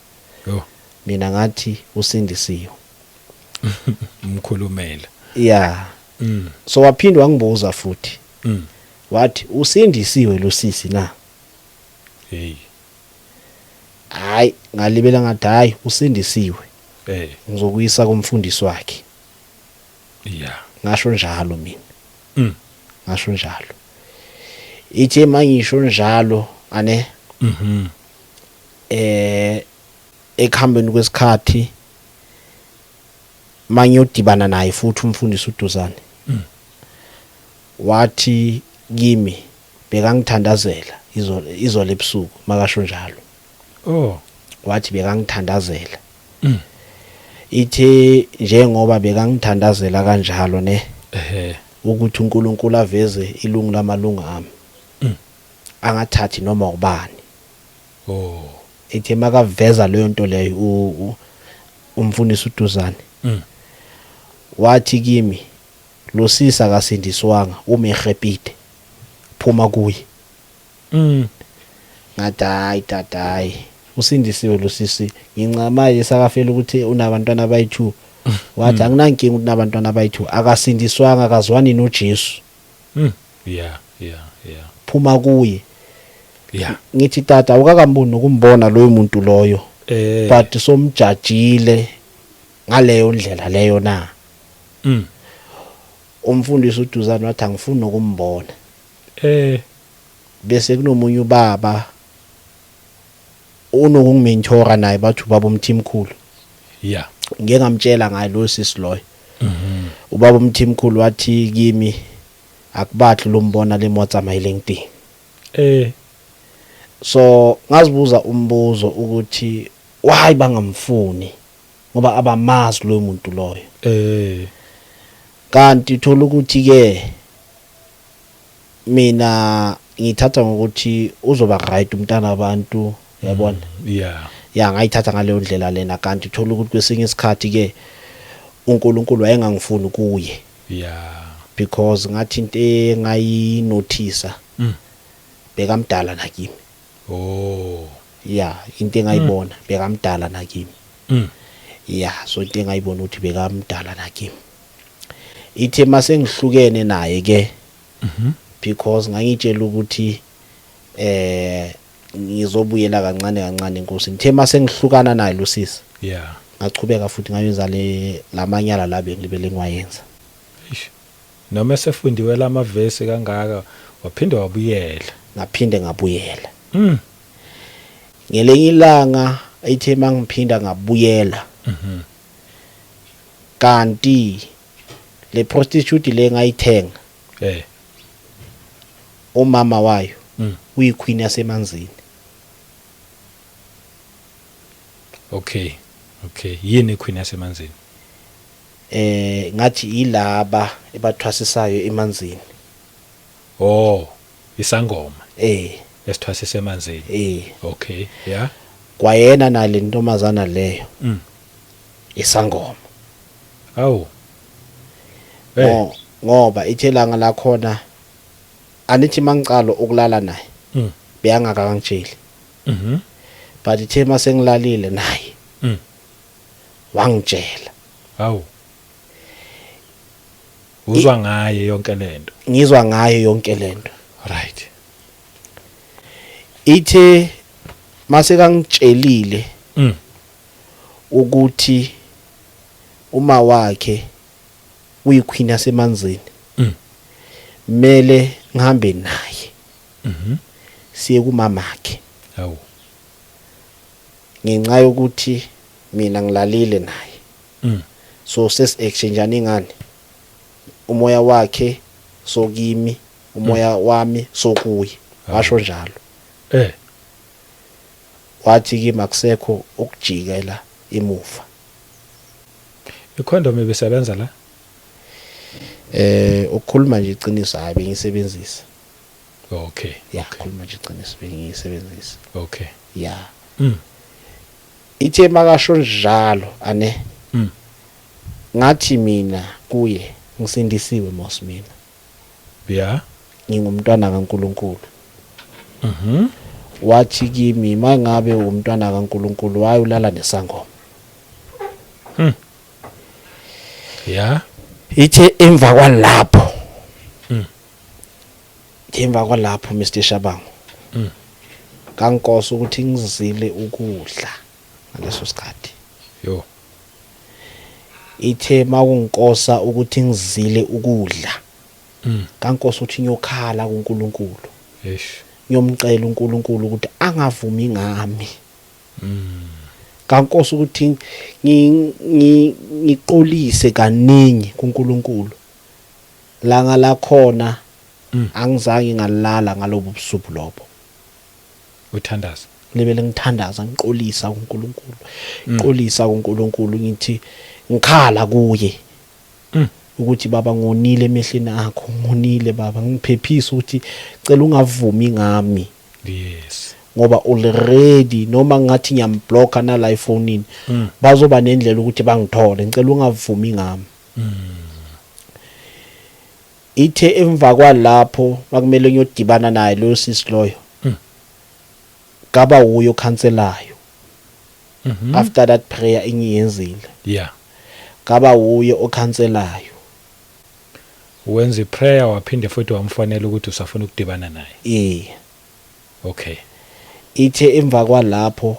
Mina ngathi usindisiwe. Umkhulumela. Yeah. So waphinde wangibuza futhi. Wathi usindisiwe lo sisi na? Hayi ngalibela ngathi hayi usindisiwe. Ngizokuyisa kumfundisi wakhe. Yeah. Ngasho njalo mina. Ngasho njalo. Ithe mangisho njalo ane ekuhambeni kwesikhathi mangiyodibana naye futhi umfundisi uDuzane. Wathi kimi bekangithandazela izolo ebusuku makasho njalo. Wathi bekangithandazela. Ithe njengoba bekangithandazela kanjalo ne. Ukuthi uNkulunkulu aveze ilungu lamalungu ami. Angathathi noma ubani. Ithe makaveza leyo nto leyo umfundisi uDuzane. Wathi kimi lo sisi akasindiswanga umehepite phuma kuye. Ngathi hayi tata hayi usindisiwe lo sisi ngincamaye sakafela ukuthi unabantwana abayi2. Wathi anginankinga ukuthi unabantwana abayi2 akasindiswanga akazwani noJesu. Yeah. Phuma kuye. Yeah. Ngithi tata ukakamboni ukumbona loyo muntu loyo. But somjajile ngaleyo ndlela leyo na. Umfundisi uDuzane wathi angifuni ukumbona. Bese kunomunye ubaba unokungimentora naye bathu baba umthimkhulu. Yeah. Ngeke ngamtshela ngaye lo sisi loyo. Ubaba umthimkhulu wathi kimi akubathi lo mbona le motsa mayiLinkedIn. So ngazibuza umbuzo ukuthi why bangamfuni ngoba abamazi lo muntu loyo. Kanti thola ukuthi ke mina ngithatha ngokuthi uzoba right umntana abantu yabona Yeah. ya ngayithatha ngaleyo ndlela lena kanti uthola ukuthi kwesinye isikhathi ke uNkulunkulu wayengangifuni kuye Yeah. because ngathi into engayinothisa Mm. bekamdala nakimi Oh. ya into engayibona bekamdala nakimi Mm. ya so into engayibona ukuthi bekamdala nakimi ithe mase ngihlukene naye ke because ngangitshela ukuthi ngizobuyela kancane kancane inkosi ngithe mase ngihlukana naye lo sisi Yeah. ngachubeka futhi ngayenza lamanyala la bengilibele ngiwayenza Eish. Noma esefundiwe lamavesi kangaka waphinde wabuyela. ngaphinde ngabuyela Mm. ngelenye ilanga ethe mangiphinda ngabuyela kanti le prostitute le ngayithenga Eh. umama wayo Mm. uyiqueen yasemanzini Okay. Okay. Yini iqueen yasemanzini? ngathi ilaba ebathwasisayo emanzini Oh, isangoma esithwasise emanzini. Okay. Yeah. kwayena nale ntombazana leyo Mm. isangoma Awu. ngoba ithelanga lakhona anithi mangicalo ukulala naye Mm. beyangakangitsheli Mhm. but ithe masengilalile naye Mm. wangitshela Awu. Uzwa ngaye yonke lento. ngizwa ngayo yonke lento Right. ithe mase kangitshelile Mm. ukuthi uma wakhe uyiqueen yasemanzini Mm. mele ngihambe naye Mhm. siye kumamakhe Awu. ngenxa yokuthi mina ngilalile naye Mm. so sesi-exchangeana ingane umoya wakhe sokimi umoya wami sokuye washo njalo wathi kimi akusekho ukujikela emuva Ikhondom ebesebenza la? ukukhuluma nje iqiniso hayi bengiyisebenzisa Okay. ya ukukhuluma nje iqiniso bengiyisebenzisa Okay. ya Mm. ithe makasho njalo ane Mm. ngathi mina kuye ngisindisiwe mos mina Yeah. ngingumntwana kaNkuluNkulu Mhm. wathi kimi mangabe umntwana kaNkuluNkulu wayulala nesangoma Yeah. ithe emva kwalapho Mm. emva kwalapho Mr Shabangu Mm. kankosi ukuthi ngizile ukudla ngaleso sikhathi Yo. ithe makunkosa ukuthi ngizile ukudla Mm. kankosi uthi nyokhala kuNkulunkulu Eish. ngiyomcela uNkulunkulu ukuthi angavumi ngami Mm. kankosi ukuthi ngiqolise kaningi kuNkulunkulu langa la khona Mm. angizange ngalala ngalobo busuku lobo Uthandaza. lebele ngithandaza ngiqolisa kuNkulunkulu qolisa kuNkulunkulu ngithi ngikhala kuye ukuthi baba ngonile emehlweni akho ngonile baba ngiphephisa ukuthi cela ungavumi ngami Yes. ngoba already noma ngathi ngiyamblocker na live phone bazoba nendlela ukuthi bangithole ngicela ungavumi ngami ithe emva kwalapho bakumele ngiyodibana naye lo sisi loyo kaba uyo cancelayo after that prayer engiyenzile Yeah. kaba uyo ocancelayo Wenza iprayer waphinde futhi wamfonela ukuthi usafuna ukudibana naye. Okay. ithe emva kwalapho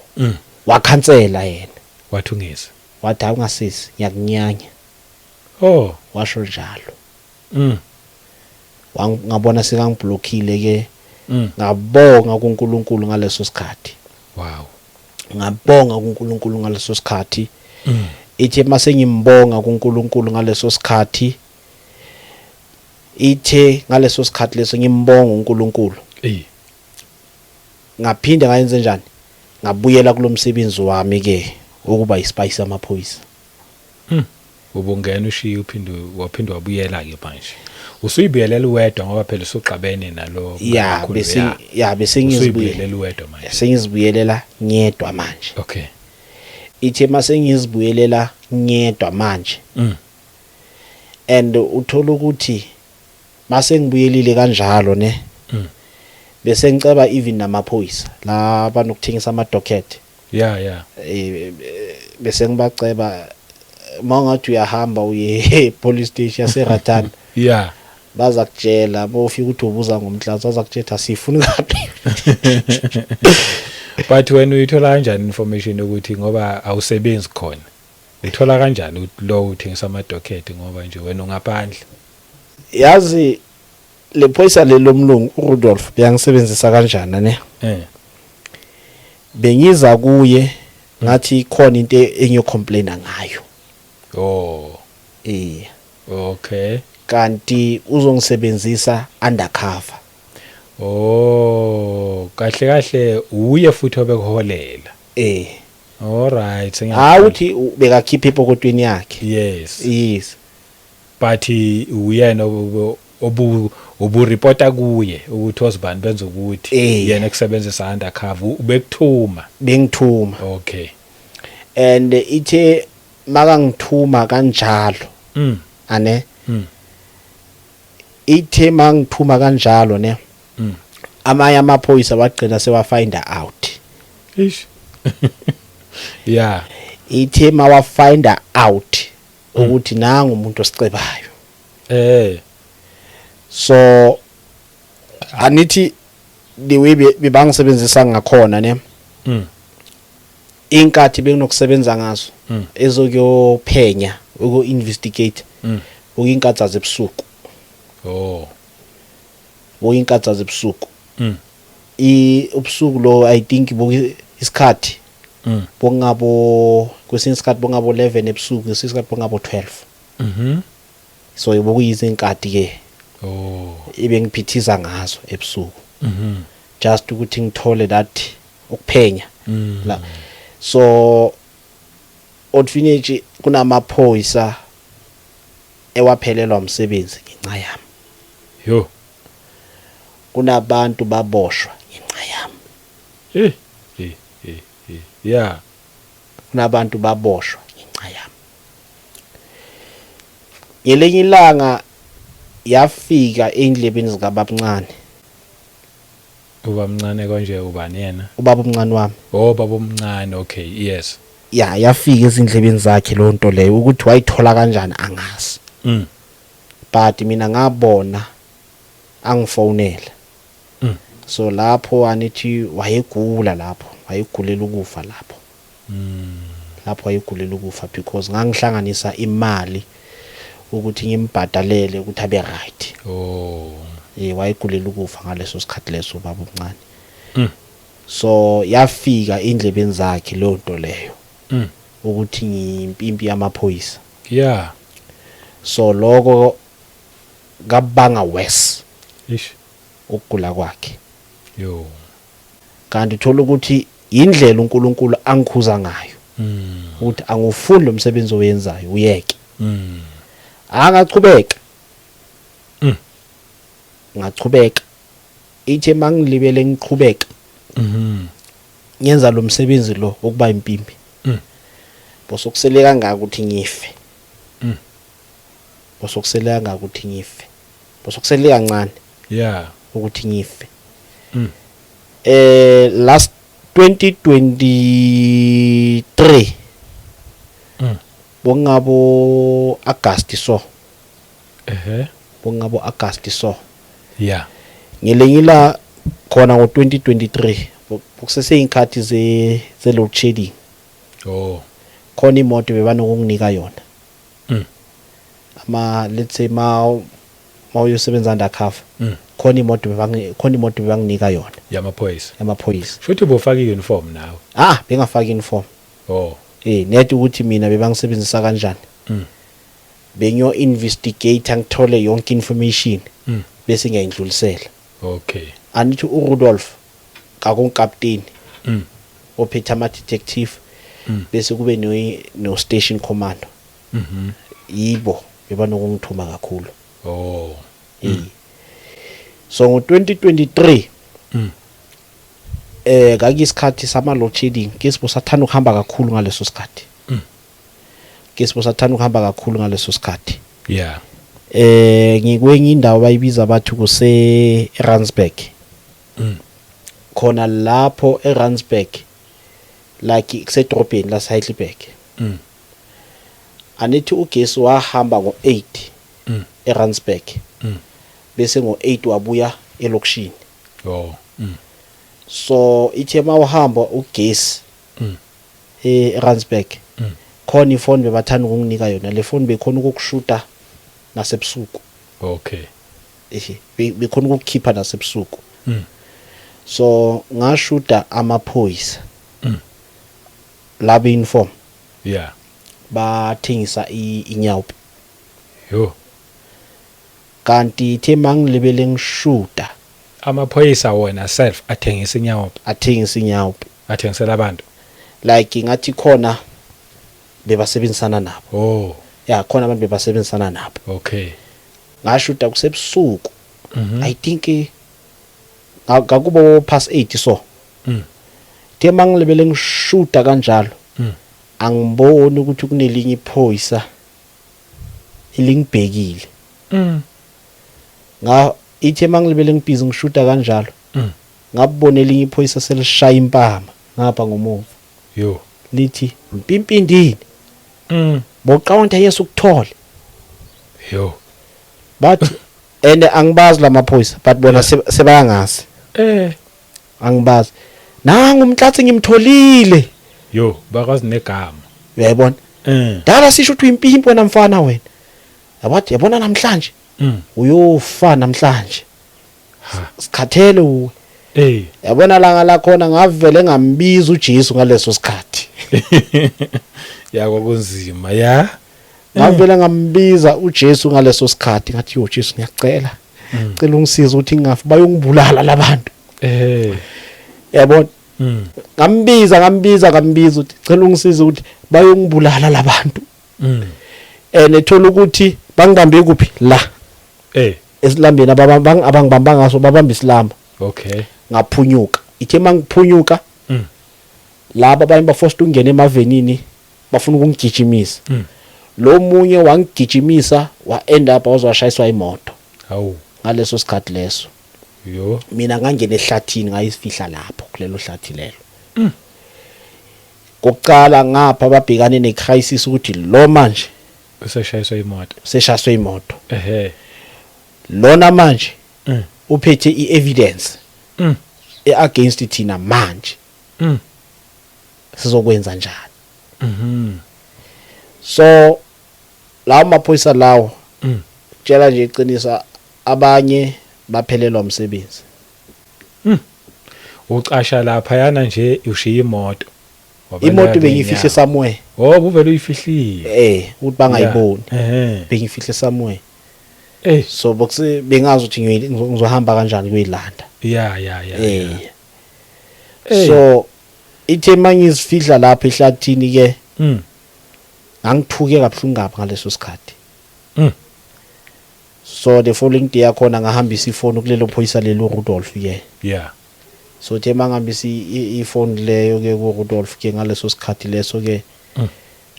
wacancela yena Wathungisa. wathi awungasisi ngiyakunyanya Oh. washo njalo Mm. ngabona sekangiblockile ke Mm. ngabonga kuNkulunkulu ngaleso sikhathi Wow. ngabonga kuNkulunkulu ngaleso sikhathi ithe mase ngimbonga kuNkulunkulu ngaleso sikhathi ithe ngaleso sikhathi leso ngimbonga uNkulunkulu ngaphinde ngayenze njani ngabuyela kulomsebenzi wami ke ukuba ispice amaphoyisa ubungena ushiya waphinde wabuyela ke manje usuyibuyelela uwedwa ngoba phela usuqabene nalo ya bese usuyibuyelela uwedwa manje sengizibuyelela ngedwa manje. okay Ithe mase ngizibuyelela ngedwa manje and uthola ukuthi mase ngibuyelile kanjalo ne bese ngiceba even namaphoyisa laba nokuthengisa ama docket bese ngibaceba mangathi uyahamba uye police station yaseRatana baza kutshela bofika ukuthi ubuza ngomhlaza baza kutshela sifuna ngaphi. But when uyithola kanjani information ukuthi ngoba awusebenzi khona uthola kanjani ukuthi lo uthengisa ama docket ngoba nje wena ungaphandle? Yazi le phoyisa lelomlungu uRudolph beyangisebenzisa kanjani ne bengiza kuye ngathi khona into engiyocomplaina ngayo. Okay. Kanti uzongisebenzisa undercover. Kahle uye futhi obekuholela. Alright, awuthi bekakhipha epokotweni yakhe. Yes. But uyena obu reporta kuye ukuthi osibani benza ukuthi yena kusebenzisa undercover bengithuma. Okay. And ithe makangithuma kanjalo ane ithe mangithuma kanjalo ne amanye amaphoyisa wagcina sewa find out. Ithe mawa find out ukuthi nanga umuntu osicebayo. So anithi the way bebangisebenzisa ngakhona ne inkathi benginokusebenza ngazo ezokuyophenya uku investigate uyinkathi zebusuku. Uyinkathi zebusuku. Ubusuku lo I think isikhathi bongabo kwesinye isikhathi bongabo 11 ebusuku kwesinye isikhathi bongabo 12. So ibokuyizinkathi ke ibengiphithiza ngazo ebusuku just ukuthi ngithole that ukuphenya la. So odfinage kunamaphoyisa ewaphelelwa umsebenzi ngenxa yami. Kunabantu baboshwa ngenxa yami. Kunabantu baboshwa ngenxa yami. Ngelinye ilanga yafika endlebeni zikababncane. Ubamncane konje ubani yena? Ubaba omncane wami. Baba omncane, okay, yes. Yafika ezindlebeni zakhe lo nto leyo ukuthi wayithola kanjani angazi. But mina ngabona angifonela. So lapho anithi wayegula lapho, wayegulela ukufa lapho. Lapho wayegulela ukufa because ngangihlanganisa imali ukuthi ngimbhadalele ukuthi abe right. Wayegulela ukufa ngaleso sikhathi leso baba omncane. So yafika indlebeni zakhe lo nto leyo ukuthi ngimpimpi yamaphoyisa. So lokho kabanga worse ukugula kwakhe. Kanti uthola ukuthi indlela uNkulunkulu angikhuza ngayo ukuthi angufuni lo msebenzi owenzayo uyeke. Angachubeka. Ngachubeka. Ithe mangilibele ngiqhubeka. Ngenza lo msebenzi lo ukuba impimpi. Bosokusele kangaka ukuthi ngife. Bosokusele kangaka ukuthi ngife. Bosokusele kancane. Ukuthi ngife. Last 2023 bongabo August so. Bongabo August so. Ngelengila khona ngo2023 kusese inkhathi ze load shedding. Khona imoto bebanokunginika yona. Let's say uyosebenza undercover. Khona imoto bebanginika yona. Yamaphoyisa. Futhi bofaka i-uniform nawe. Bengafaka uniform. Nethi ukuthi mina bebangisebenzisa kanjani. Bengiyo investigate ngithole yonke information bese ngiyindlulisela. Anithi uRudolph kakunkapteni ophethe ama detective bese kube no station commando. yibo bebanokungithuma kakhulu. Oh. So ngo-2023 Mm. kakuyisikhathi sama load shedding ke sibosathanda ukuhamba kakhulu ngaleso sikhathi. Ke sibosathanda ukuhamba kakhulu ngaleso sikhathi. Yeah. Ngikwenye indawo bayibiza bathi kuse Randburg. Khona lapho eRandburg like kusedrobheni la Heidelberg. Anithi ugesi wahamba ngo8 eRandburg. Bese ngo8 wabuya elokishini. Oh. So ithe mawuhamba ugesi eRandburg. Khona ifoni bebathanda ukunginika yona le phone bekhona ukukushuta nasebusuku. Okay. Bekhona ukukhipha nasebusuku. So ngashuta amaphoyisa. Laba inform. Yeah. Bathengisa inyawupi. Yo. Kanti ithe mangilebele ngishuta Amaphoyisa wona self athengisa inyawupi. athengisa inyawupi. Athengisela abantu. Like ngathi khona bebasebenzisana nabo. Oh. Yeah, khona abantu bebasebenzisana nabo. Okay. Ngashuta kusebusuku. I think ngakubo past 8 so. Ithe mangilebele ngishuta kanjalo. Angiboni ukuthi kunelinye iphoyisa elingibhekile. Ithe mangilebele ngibhizi ngishuta kanjalo. Ngabona elinye iphoyisa selishaya impama ngapha ngomuva. Yo. Lithi impimpindini. Boqawonta yesu ukuthole. Yo. But and angibazi lamaphoyisa but bona sebayangazi. Angibazi. Nangu umhlatsi ngimtholile. Yo, bakazi negama. Uyayibona? Dala sisho ukuthi impimpi wena mfana wena. Yabathi yabona namhlanje. Uyofa namhlanje. Sikhathele uwe. Yabona langa la khona ngavele ngambiza uJesu ngaleso sikhathi. Yakho kunzima ya. Ngavele ngambiza uJesu ngaleso sikhathi ngathi yo Jesu ngiyacela. Cela ungisize ukuthi ngingafi bayongibulala labantu. Yabona? Ngambiza uthi cela ungisize ukuthi bayongibulala labantu. Ethola ukuthi bangibambe kuphi la. Esilambeni abangibamba ngaso babamba isilamba. Okay. Ngaphunyuka. Ithe mangiphunyuka. Laba abanye baforced ungena emavenini bafuna ukungigijimisa. Lo munye wangigijimisa wa end up wazwashayiswa imoto. Hawu. Ngaleso sikhathi leso. Yo. Mina ngangena ehlathini ngayisifihla lapho kulelo hlathi lelo. Kokuqala ngapha babhekane necrisis ukuthi lo manje seshayiswa imoto. Lona manje uphethe iEvidence against thina manje. Sizokwenza njani? So lawo maphoyisa lawo tshela nje iqinisa abanye baphelelwa umsebenzi. Uqasha lapha yana nje ushiya imoto. Imoto bengifihle somewhere. Oh, uvela uyifihlile. Uthi bangayiboni. Bengifihle somewhere. So bokuse bengazi ukuthi ngizohamba kanjani kuyilanda. Yeah. So ithe mangizifihla lapha ehlathini ke ngangithuke kabuhlungu ngapha ngaleso sikhathi. So the following day yakhona ngahambisa ifoni kulelo phoyisa lelo Rudolph ke. Yeah. So the mangihambisa ifoni leyo ke ku Rudolph ke ngaleso sikhathi leso ke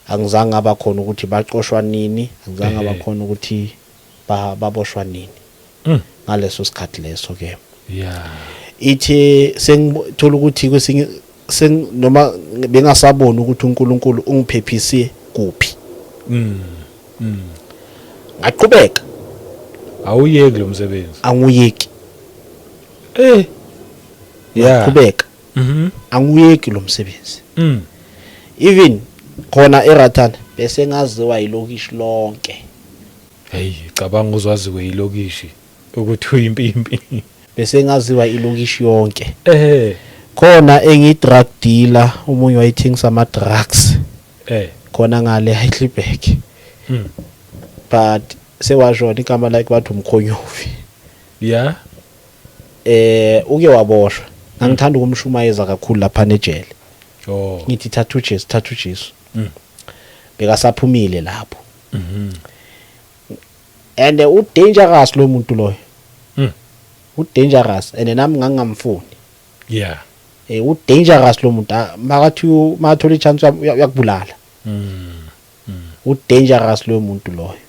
angizange abakhona ukuthi baqoshwa nini, angizange abakhona ukuthi baboshwa nini. Ngaleso sikhathi leso ke. Yeah. Ithe sengithola ukuthi kwesinye noma bengasabona ukuthi uNkulunkulu ungiphephise kuphi. Ngaqhubeka. Awuyeki lo msebenzi. Anguyeki. Yeah. Ngaqhubeka. Anguyeki lo msebenzi. Even khona eRatana bese ngaziwa ilokishi lonke. Hey, cabanga uzwaziwe ilokishi ukuthi uyimpimpi. Bese ngaziwa ilokishi yonke. Khona engi-drug dealer umunye wayithengisa ama drugs. Khona ngale Heidelberg. But sewashona igama like bathi umkhonyovi. Yeah. Uke waboshwa. Ngangithanda ukumshumayeza kakhulu lapha nejele. Oh. Ngithi thathu Jesu. Bekasaphumile lapho. and u dangerous lo muntu loyo Mm. u dangerous and nami ngangamfuni Yeah. u dangerous lo muntu makathi mathola ichance yakubulala u dangerous lo muntu loyo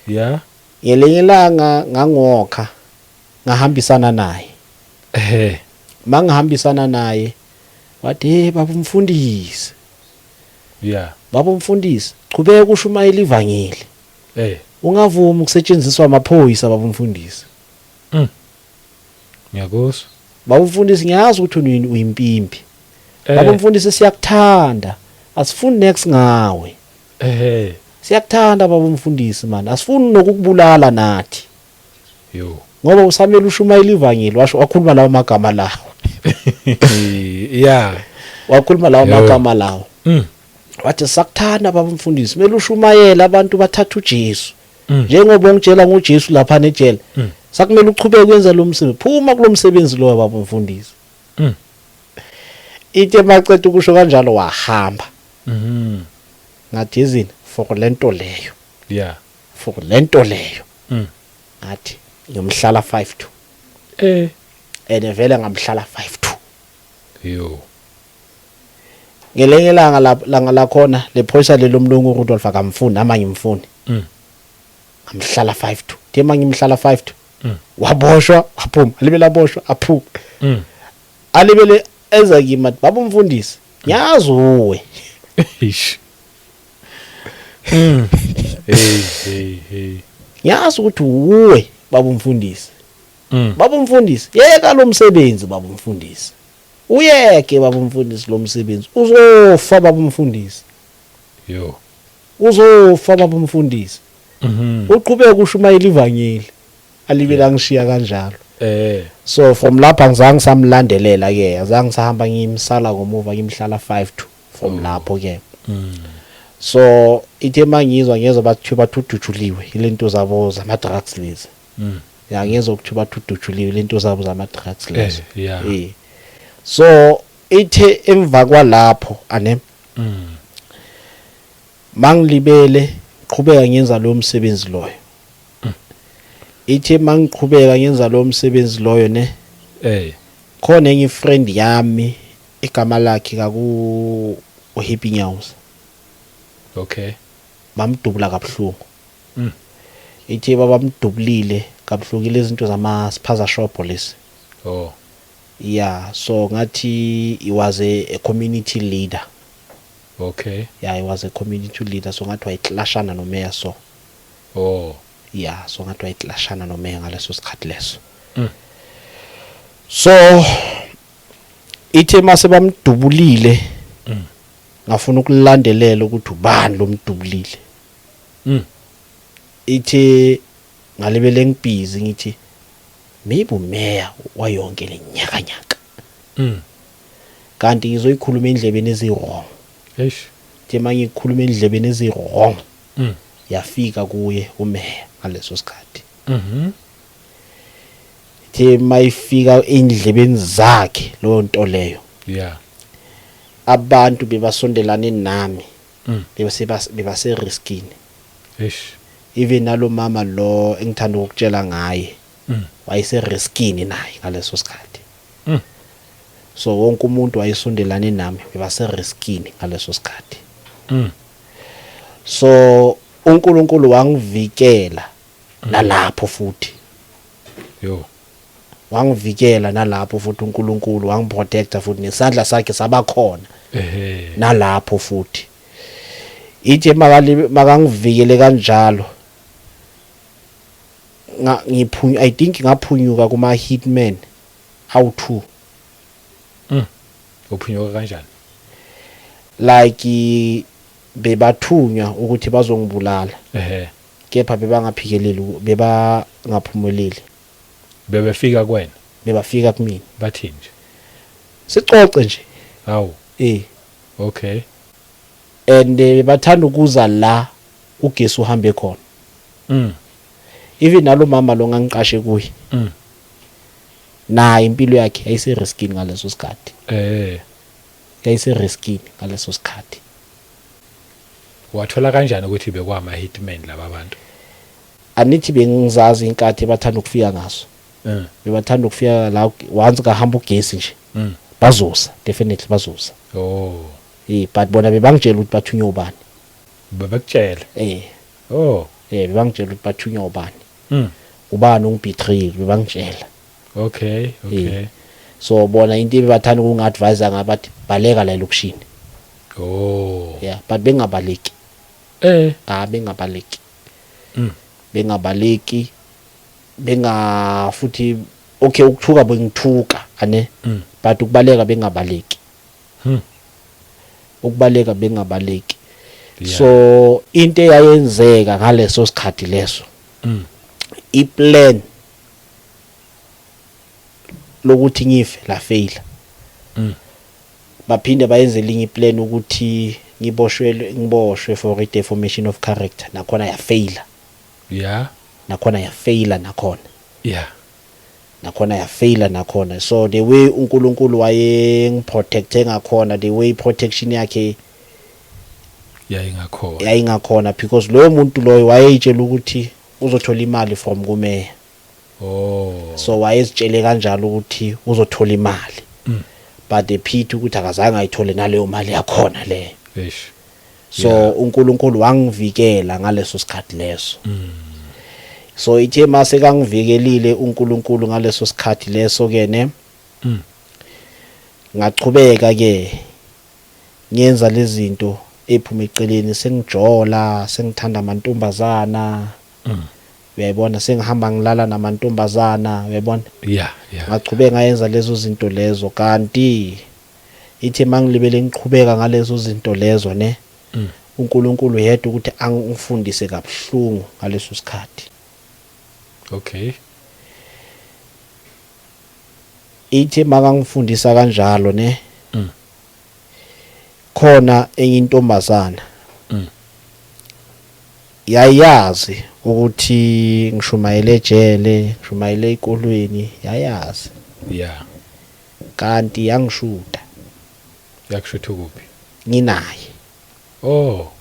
Yeah. ngelinye ilanga ngangokha ngahambisana naye mangihambisana naye wathi hey baba umfundisi Yeah. baba umfundisi qhubeka ushumayela ivangeli ungavumi ukusetshenziswa amaphoyisa baba umfundisi Ngiyakuzwa. baba umfundisi ngiyazi ukuthi uyimpimpi baba umfundisi siyakuthanda asifuni next ngawe siyakuthanda baba umfundisi man asifuni nokukubulala nathi Yo. ngoba usamele ushumayela ivangeli washo wakhuluma lawo magama lawo Yeah. wakhuluma lawo Yo. magama lawo wathi sakuthanda baba umfundisi kumele ushumayela abantu bathatha uJesu njengoba ongitshela ngoJesu lapha nejele sakumele uchubeke ukwenza lo msebenzi phuma kulomsebenzi lo baba umfundisi ithe macethe ukusho kanjalo wahamba ngathi izini for lento leyo Yeah. for lento leyo ngathi ngiyomhlala 5-2 ene vele ngamhlala 5-2 Yo. ngelenye langa lakhona lephoyisa lelomlungu uRudolph akamfuni nama ngimfuni ngamhlala 5-2 tema ngimhlala 5-2 waboshwa waphuma alibela boshwa aphuma alibele eza kimi baba umfundisi ngiyazi uwe Ish. Hey. ngiyazi ukuthi uwe baba umfundisi baba umfundisi yeka lo msebenzi baba umfundisi uyeke baba umfundisi lo msebenzi uzofa baba umfundisi Yo. uzofa baba umfundisi uqhubeka ushumayela ivangeli alibela ngishiya kanjalo so from lapha ngizange samlandelela ke azange sahamba ngimsala ngomuva ngimhlala 5-2 from lapho ke so ithe mangizwa bathi bathudujuliwe ilento zabo zama drugs lezi ya ngezwe ukuthi bathudujuliwe ilento zabo zama drugs lezi so ithe emva kwalapho ane mangilibele qhubeka ngenza lo msebenzi loyo ithe mangiqhubeka ngenza lo msebenzi loyo ne khona enye friend yami igama lakhe kaku Happy Nyaws Okay. bamdubula kabhlungu ithe babamdubulile kabhlungile izinto zama spaza shop lesi yeah so ngathi he was a community leader. Okay. Yeah, he was a community leader so ngathi wayiklashana no mayor so. Yeah, so ngathi wayiklashana no mayor ngaleso sikhathi leso. So ithe mase bamdubulile ngafuna ukulandelela ukuthi ubani lo mdubulile. Ithe ngalebele ngibhizi ngithi maybe umeya wayonke lenyakanyaka kanti ngizoyikhuluma endlebeni ezirong tema ngikhuluma endlebeni ezirong yafika kuye umeya ngaleso sikhathi tema ifika endlebeni zakhe lo nto leyo abantu bebasondelane nami bebase riskini even nalo mama lo engithanda ukutshela ngaye wayese riskini naye ngaleso sikhathi so wonke umuntu wayesondelane nami bebase riskini ngaleso sikhathi so uNkulunkulu wangivikela nalapho futhi wangivikela nalapho futhi uNkulunkulu wangiprotecta futhi nesandla sakhe sabakhona nalapho futhi ithe makangivikele kanjalo I think ngaphunyuka kuma hitman awu2 uphunyuka kanjani like bebathunywa ukuthi bazongibulala kepha bebangaphikeleli bebangaphumeleli bebefika kwena bebafika kimi bathi nje sicoce nje hawu okay and bathanda ukuza la ugesi uhambe khona even nalo mama lo ngangiqashe kuye naye impilo yakhe ayise riskini ngaleso sikhathi ayise riskini ngaleso sikhathi wathola kanjani ukuthi bekwama hitmen laba bantu? anithi bengizazi inkathi bathanda ukufika ngaso bebathanda ukufika la once kahamba ugesi nje bazosa definitely bazosa. Oh, but bona bebangitshela ukuthi bathunywa ubani. babekutshela? Oh, bebangitshela ukuthi bathunywa ubani. Ubani ungibetray bebangitshela. Okay. So bona into bebathanda ukungadvise ngabathi baleka la elokishini. Oh, but bengabaleki. Bengabaleki. Bengabaleki futhi okay ukuthuka bengithuka ane but ukubaleka bengabaleki. Ukubaleka bengabaleki. So into eyayenzeka ngaleso sikhathi leso iplan lokuthi ngife la fail. Baphinde bayenze linye iplan ukuthi ngiboshwe for a deformation of character nakhona ya fail. Nakhona ya fail nakhona. So the way uNkulunkulu wayengiprotecte ngakhona, the way protection yakhe yayingakhona because loyo muntu loyo wayeyitshela ukuthi uzothola imali from kumeya. So wayezitshele kanjalo ukuthi uzothola imali. But the pity ukuthi akazange ayithole naleyo mali yakhona leyo. So uNkulunkulu wangivikela ngaleso sikhathi leso. So ithe mase kangivikelile uNkulunkulu ngaleso sikhathi leso ke ne ngachubeka ke ngenza lezi zinto ephuma eceleni, sengijola, sengithanda amantombazana. Uyayibona, sengihamba ngilala namantombazana, uyayibona? Ngachubeka ngayenza lezo zinto lezo kanti ithe mangilibele ngiqhubeka ngalezo zinto lezo ne uNkulunkulu yedwa ukuthi angifundise kabuhlungu ngaleso sikhathi. Okay. Ithe makangifundisa kanjalo ne khona enye intombazana yayazi ukuthi ngishumayele ejele, ngishumayele ezikolweni, yayazi. Kanti yangishuda. Yakushutha kuphi? Nginaye. Oh.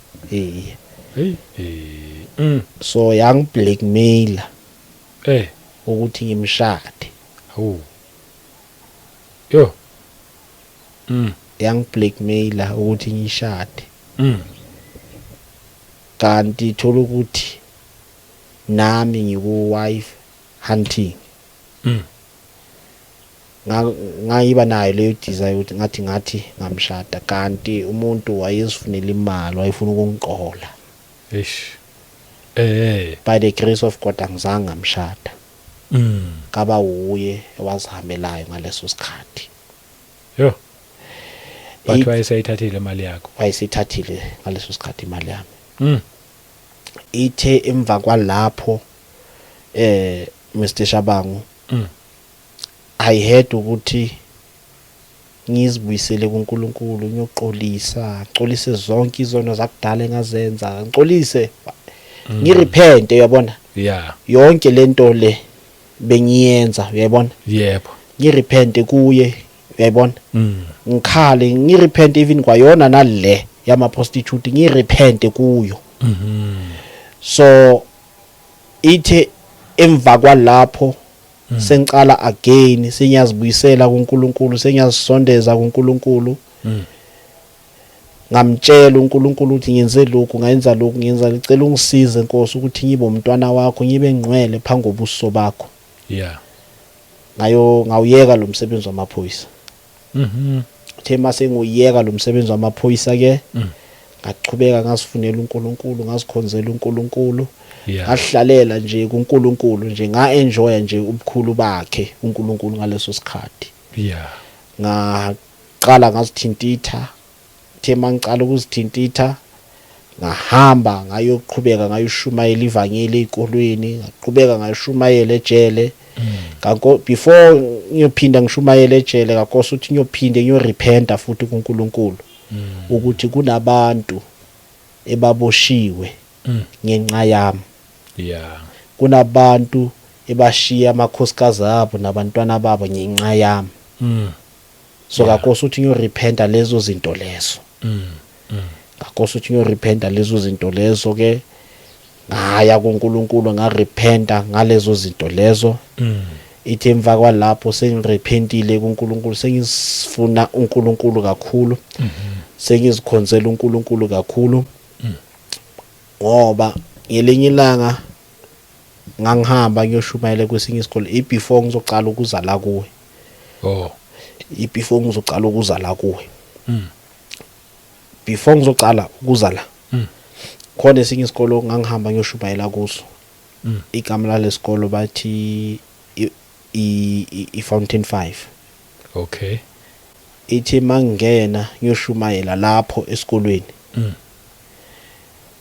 So yang blackmail ukuthi ngimshade. Yang blackmail ukuthi ngishade. Kanti thola ukuthi nami ngiku wife hunting. Ngayiba nayo leyo desire ukuthi ngathi ngamshada kanti umuntu wayezifunela imali, wayefuna ukungiqola. By the grace of God angizange ngamshada. Kaba uye wazihambelayo ngaleso sikhathi. But wayesayithathile imali yakho? Wayesayithathile ngaleso sikhathi imali yami. Ithe emva kwalapho Mr Shabangu I had ukuthi ngizibuyisele kuNkulunkulu, ngiyoxolise zonke izono zakudala engazenza, ngixolise ngirepente, uyabona? Yonke lento le bengiyenza, uyabona? Ngirepente kuye, uyabona? Ngikhale ngirepente even kwayona nale yama prostitute, ngirepente kuyo. So ithe emva kwalapho sengicala again, senyazibuyisela kuNkulunkulu, senyazisondeza kuNkulunkulu. Ngamtshela uNkulunkulu ukuthi ngenze lokhu, ngayenza lokhu, ngenza, ngicela ungisize Nkosi ukuthi ngibe umntwana wakho, ngibe ngcwele phambi kobuso bakho. Ngawuyeka lo msebenzi wamaphoyisa. Uthe mase ngiyeka lo msebenzi wamaphoyisa ke ngachubeka ngasifunela uNkulunkulu, ngasikhonzela uNkulunkulu. Ngahlalela nje kuNkulunkulu nje, nga-enjoya nje ubukhulu bakhe uNkulunkulu ngaleso sikhathi. Ngaqala ngazithintitha. Thema ngicala ukuzithintitha, ngahamba ngayoqhubeka ngayoshumayela ivangeli ezikolweni, ngaqhubeka ngayoshumayela ejele. Before ngiyophinda ngishumayela ejele ngakosa ukuthi ngiyophinde ngiyorepenta futhi kuNkulunkulu ukuthi kunabantu ebaboshiwe ngenxa yami. Kunabantu ebashiya amakhosikazi abo nabantwana babo ngenxa yami. So ngakosa ukuthi ngiyorepenta lezo zinto lezo. ngakose ukuthi ngiyorepenta lezo zinto lezo ke ngaya kuNkulunkulu ngarepenta ngalezo zinto lezo. Ithi emva kwalapho sengirepentile kuNkulunkulu sengizifuna uNkulunkulu kakhulu, sengizikhonzela uNkulunkulu kakhulu, ngoba ngelinye ilanga ngangihamba ngiyoshumayela kwesinye isikole before ngizocala ukuza la kuwe. Before ngizocala ukuza la kuwe. Before ngizocala ukuza la. Khona esinye isikolo ngangihamba ngiyoshumayela kuso. Igama lalesikolo bathi i-Fountain 5. Okay. Ithi mangena ngiyoshumayela lapho esikolweni.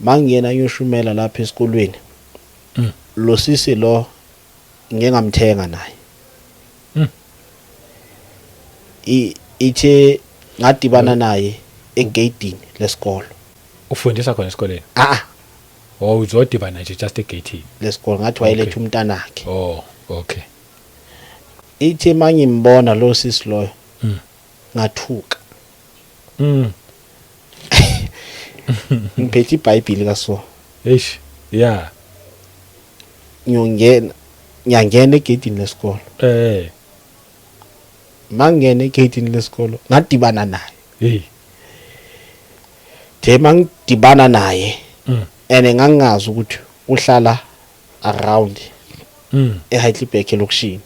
Mangena ngiyoshumayela lapho esikolweni. Lo sisi lo ngingamthenga naye. Ithi ngadibana naye egate lesikolo. Ufundisa khona esikoleni? Uzodibana nje just egate lesikolo ngathi wayelethe umntana wakhe. Okay. Ithi mangimbona lo sisi loyo ngathuka. Ngiphethe iBhayibheli kaSo. Yeah. Ngiyangena egedini lesikolo. Mangena egedini lesikolo ngadibana naye. Mangidibana naye ene ngangazi ukuthi uhlala around eHeidelberg elokishini.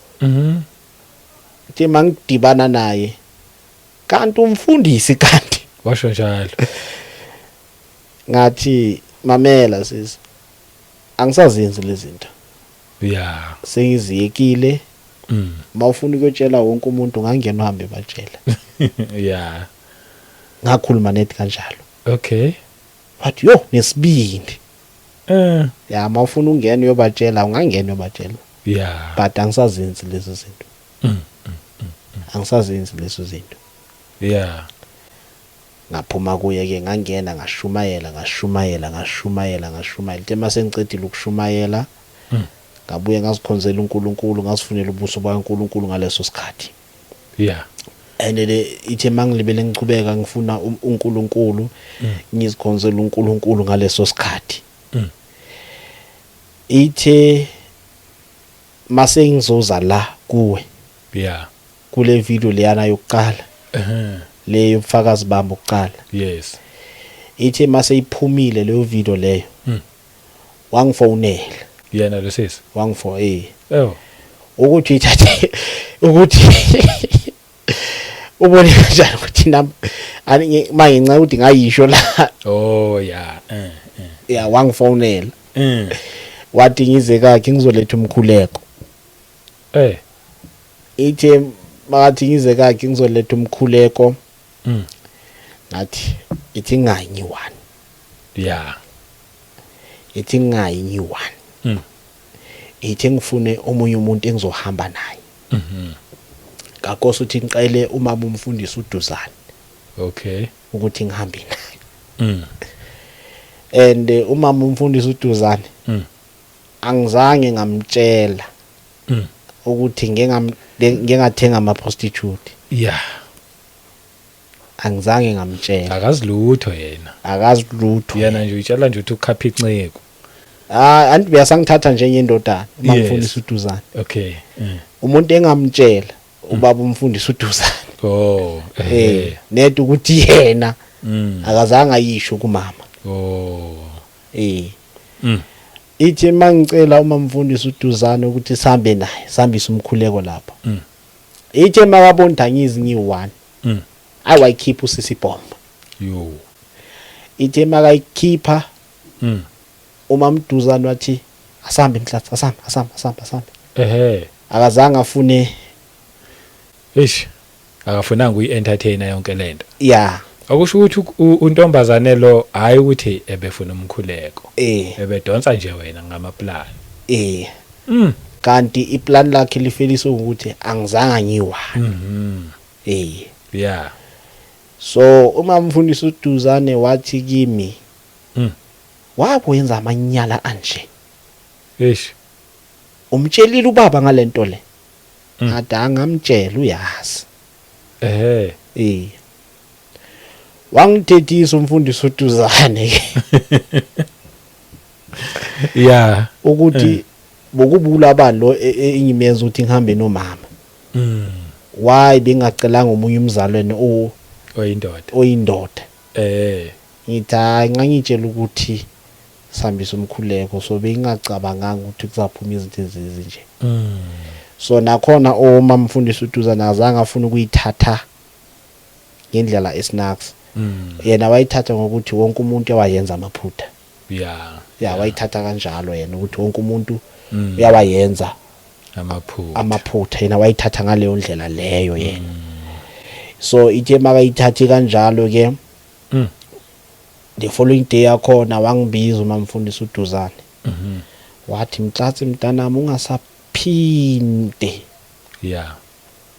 Mangidibana naye kanti umfundisi kanti. Washo njalo. Ngathi mamela sisi angisazenzi lezi zinto. Yeah. Sengiziyekile. Mawufuna ukuyotshela wonke umuntu ngangena uhambe batshela. Yeah. Ngakhuluma nethi kanjalo. Okay. Wathi nesibindi. Ya mawufuna ungena uyobatshela ungangena uyobatshela. Yeah. But angisazenzi lezo zinto. Angisazenzi lezo zinto. Yeah. Ngaphuma kuye ke ngangena ngashumayela. Lithe mase ngicedile ukushumayela. Ngabuye ngazikhonzela uNkulunkulu ngazifunela ubuso bakaNkulunkulu ngaleso sikhathi. Yeah. Ithe mangilibele ngichubeka ngifuna uNkulunkulu ngizikhonzela uNkulunkulu ngaleso sikhathi. Ithe mase ngizoza la kuwe. Yeah. Kule video leyana yokuqala. Le yobufakazi bami oqala. Yes. Ithe mase iphumile leyo video leyo. Wangifonela. Yena lo sisi. Ukuthi ithathe ukuthi ubone kanjani ukuthi nami manginca ukuthi ngayisho la. Yeah. Yeah, wangifonela. Wathi ngize kakhe ngizoletha umkhuleko. Ithe makathi ngize kakhe ngizoletha umkhuleko. Ngathi ithi ngayinyiwani. Yeah. Ithi ngayinyiwani. Ithi ngifune omunye umuntu engizohamba naye. Ngakose uthi ngiqele umama umfundisi uDuzane. Okay. Ukuthi ngihambe naye. And umama umfundisi uDuzane angizange ngamtshela ukuthi ngingathenga ama prostitute. Yeah. Angizange ngamtshela. Akazi lutho yena. Akazi lutho. Yena nje utshela nje ukuthi ukhapha inceko. Anti beyasangithatha njengeyindodana uma ngifundisa uDuzane. Okay. Umuntu engamtshela ubaba umfundisi uDuzane. Net ukuthi yena akazange ayisho kumama. Ithi mangicela uma mfundisi uDuzane ukuthi sihambe naye sihambise umkhuleko lapha. Ithi makabona angizi ngi1. Wayikhipha usisibhomba. Ithi makayikhipha uma uDuzane wathi asambe Mhlatsi asambe. Akazange afune akafunanga uyi-entertainer yonke lento. Yeah. Akusho ukuthi untombazane lo hayi ukuthi ebefuna umkhuleko. Ebedonsa nje wena ngamaplan. Kanti iplan lakhe lifelise ukuthi angizange ngiwani. Yeah. So uma mfundisi uDuzane wathi kimi wakwenza amanyala anje. Umtshelile ubaba ngalento le. Ngathi angamtshela uyazi. wangithethisa umfundisi uDuzane yeah ukuthi bokubula abantu lo engimenza ukuthi ngihambe nomama why bengacelanga omunye umzalwane oyindoda ngithi hayi ngangitshela ukuthi sihambisa umkhuleko so bengingacabanganga ukuthi kuzaphuma izinto ezinje so nakhona oma mfundisi uDuzane azange afuna ukuyithatha ngendlela esinaks yena wayithatha ngokuthi wonke umuntu uyawayenza amaphutha wayithatha kanjalo yena ukuthi wonke umuntu uyawayenza amaphutha yena wayithatha ngaleyo ndlela leyo yena so ithe makayithathi kanjalo ke the following day yakhona wangibiza umamfundisi uDuzane wathi Mtlatsi mntanami ungasaphinde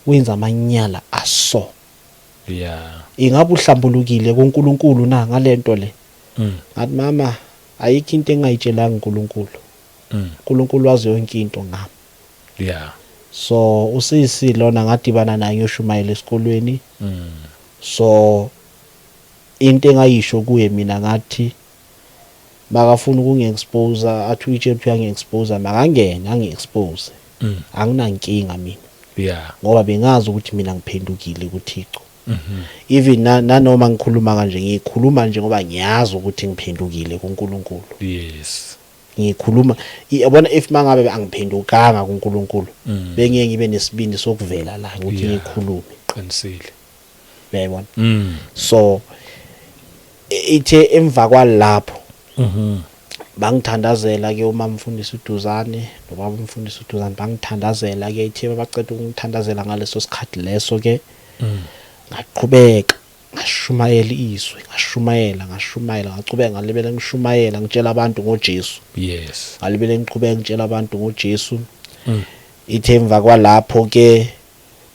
wenza amanyala aso ingabe uhlambulukile kuNkulunkulu na ngalento le ngathi mama ayikho into engayitshelanga uNkulunkulu uNkulunkulu wazi yonke into ngami so usisi lona ngadibana naye ngiyoshumayela esikolweni so into engayisho kuye mina ngathi makafuna ukungi-expose athi uyitshela uyangi-expose makangene angi-expose anginankinga mina ngoba bengazi ukuthi mina ngiphendukile kuThixo even nanoma ngikhuluma kanje ngikhuluma nje ngoba ngiyazi ukuthi ngiphendukile kuNkulunkulu ngikhuluma yabona if mangabe angiphendukanga kuNkulunkulu bengeke ngibe nesibindi sokuvela la ukuthi ngikhulume qinisile uyayibona so ithe emva kwalapho bangithandazela ke uma mfundisi uDuzane nobaba umfundisi uDuzane bangithandazela ke ithe baceda ukungithandazela ngaleso sikhathi leso ke ngaqhubeka ngashumayela izwi ngashumayela ngaqhubeka ngalibele ngishumayela ngitshela abantu ngoJesu ngalibele ngiqhubeka ngitshela abantu ngoJesu ithe emva kwalapho ke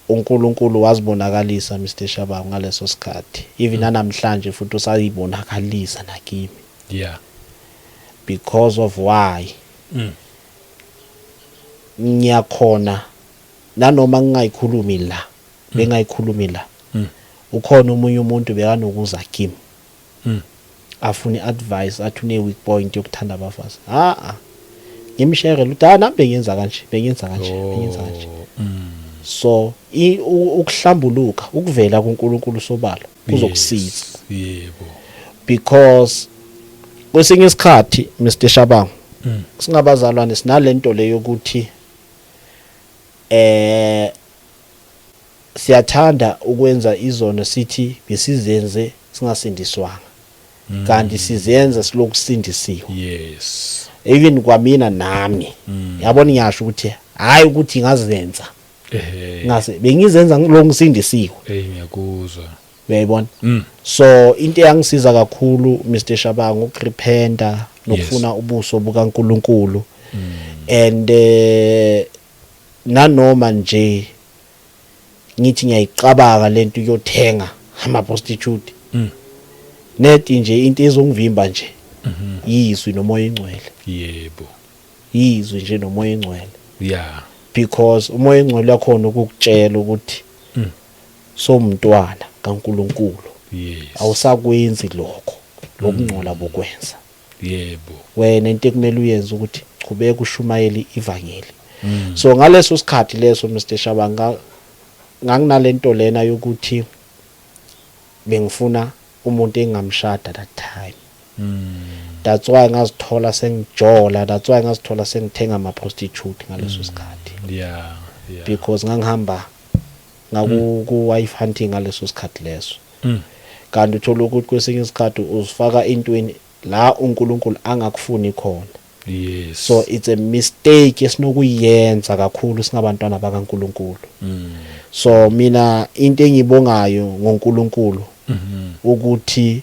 uNkulunkulu wazibonakalisa Mr Shabangu ngaleso sikhathi even namhlanje futhi usayibonakalisa nakimi because of why ngiyakhona nanoma ngingayikhulumi la bengayikhulumi la ukhona umunye umuntu bekanokuza kimi afune advice athi une weak point yokuthanda abafazi ngimshare ukuthi nambe ngenza kanje so ukuhlambuluka ukuvela kuNkulunkulu sobala kuzokusiza because kwesinye isikhathi Mr Shabangu singabazalwane sinalento leyo ukuthi siyathanda ukwenza izono sithi besizenze singasindiswanga kanti sizenza silokusindisiwe even kwamina nami yabona ngiyasho ukuthi hayi ukuthi ngazenza ngase bengizenza ngisindisiwe ngiyakuzwa uyayibona so into eyangisiza kakhulu Mr Shabangu ukurepenta nokufuna ubuso bukaNkulunkulu and nanoma nje ngithi ngiyayicabanga lento yothenga ama prostitute nethi nje into ezongivimba nje yizwi nomoya engcwele yizwi nje nomoya engcwele because umoya engcwele yakhona ukukutshela ukuthi somntwana kaNkulunkulu awusakwenzi lokho lokungcola bokwenza wena into ekumele uyenze ukuthi qhubeka ushumayela ivangeli so ngaleso sikhathi leso Mr Shabangu nganginalento lena yokuthi bengifuna umuntu engamshada that time that's why ngazithola sengijola that's why ngazithola sengithenga ama prostitute ngaleso sikhathi because ngangihamba ngaku wife hunting ngaleso sikhathi leso kanti uthola ukuthi kwesinye isikhathi uzifaka intweni la uNkulunkulu angakufuni khona so it's a mistake esinokuyenza kakhulu singabantwana bakaNkulunkulu so mina into engibongayo ngoNkulunkulu ukuthi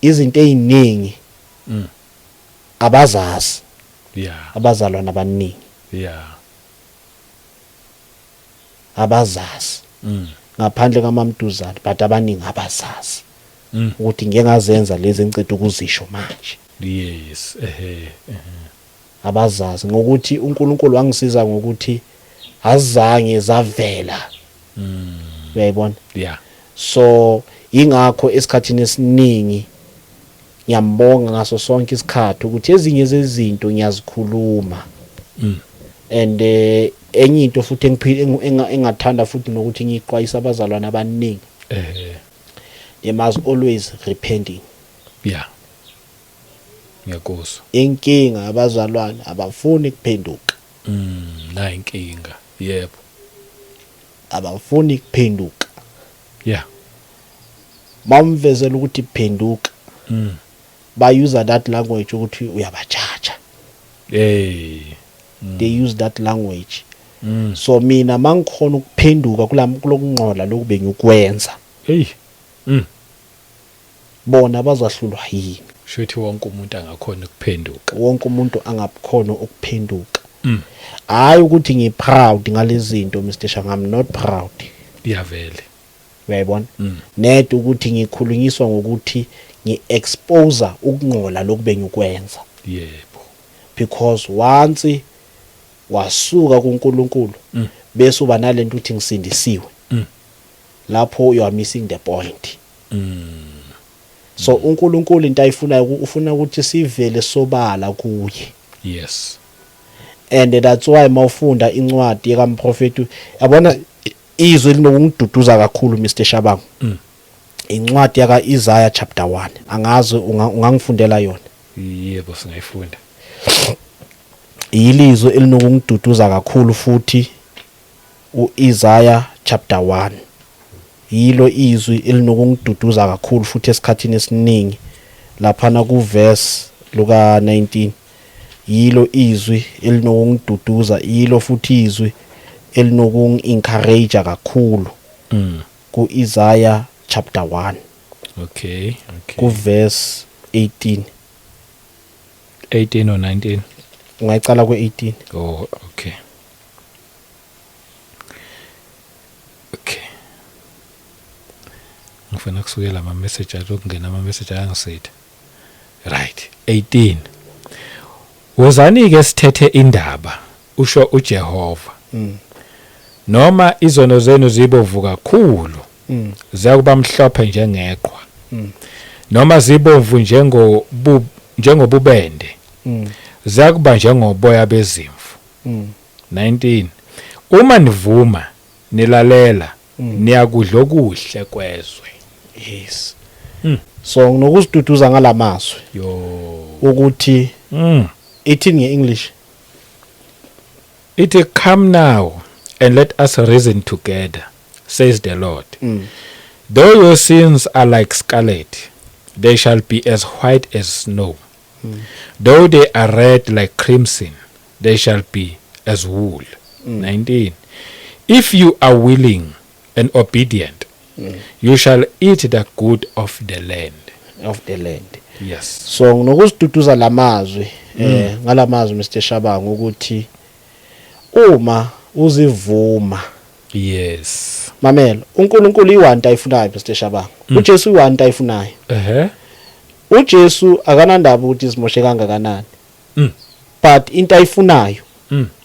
izinto eziningi abazazi abazalwana abaningi abazazi ngaphandle kaMamduzane but abaningi abazazi ukuthi ngeke ngazenza lezi engicede ukuzisho manje abazazi ngokuthi uNkulunkulu wangisiza ngokuthi azange zavela uyayibona so ingakho esikhathini esiningi ngiyambonga ngaso sonke isikhathi ukuthi ezinye zezinto ngiyazikhuluma and enye into futhi engathanda futhi nokuthi ngiqwayisa abazalwane abaningi they must always repenting. Yeah. Ngiyakuzwa. Inkinga abazalwane abafuni kuphenduka. La inkinga. Yebo. Abafuni kuphenduka. Yeah. Bamvezela ukuthi phenduka. Ba use that language ukuthi uyabajaja. They use that language. So mina mangikhona ukuphenduka kulokunqola lokube ngikwenza. Bona bazahlulwa yini? Shothi wonke umuntu angakhona ukuphenduka. Wonke umuntu angakhona ukuphenduka. Hayi ukuthi ngiproud ngalezinto Mr. Shanga, I'm not proud. Iyavele. Uyayibona? Net ukuthi ngikhulunyiswa ngokuthi ngiexpose ukunqola lokube ngikwenza. Yebo. Because once wasuka kuNkulunkulu bese uba nalento uthi ngisindisiwe. Lapho you are missing the point. So uNkulunkulu into ayifunayo ufuna ukuthi sivele sobala kuye. Yes. And that's why mawufunda incwadi yakaMprofeti yabona izwi linokungiduduza kakhulu Mr. Shabangu. Incwadi yaka Isaiah chapter 1 angazi ungangifundela yona. Yebo singayifunda. Ilizwi elinokungiduduza kakhulu futhi uIsaiah chapter 1 yilo izwi elinokungiduduza kakhulu futhi esikhathini esiningi lapha ku verse luka 19 yilo izwi elinokungiduduza yilo futhi izwi elinokungi-encourage kakhulu ku Isaiah chapter 1 okay ku verse 18 or 19 ungayicala ku18. Oh okay ngifuna kusukela ama message alokungena ama message ayangisethe right 18 wozani ke sithethe indaba usho uJehova noma izono zenu zibovu kakhulu ziyakuba mhlophe njengeqhwa noma zibovu njengobubende ziyakuba njengoboya bezimvu. 19 uma nivuma nilalela niyakudla okuhle kwezwe. Yes. So nginokusiduduza ngalamazwi yo ukuthi ithi ngeEnglish it come now and let us reason together, says the Lord. Though your sins are like scarlet, they shall be as white as snow. Though they are red like crimson, they shall be as wool. 19 if you are willing and obedient, you shall eat the good of the land. Yes. So nginokusiduduza lamazwi ngalamazwi Mr. Shabangu ukuthi uma uzivuma. Yes. Mamela uNkulunkulu iwanti ayifunayo Mr. Shabangu. uJesu iwanti ayifunayo. uJesu akanandaba ukuthi simoshe kangakanani. But into ayifunayo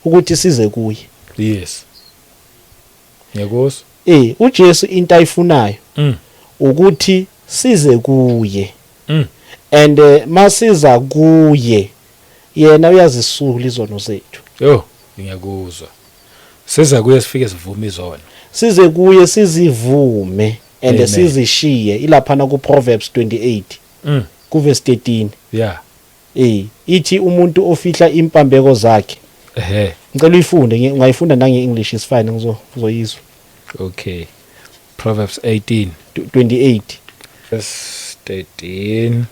ukuthi size kuye. Yes. Ngiyakuzwa. uJesu into ayifunayo ukuthi size kuye. And masiza kuye yena uyazisula izono zethu. Yo, ngiyakuzwa. Siza kuye sifike sivume izono. Size kuye sizivume and sizishiye ilapha na ku Proverbs 28 ku verse 13. Yeah. Ithi umuntu ofihla impambeko zakhe. Ngicela uyifunde ungayifunda nange-English is fine ngizoyizwa. Okay. Proverbs 28 verse 13.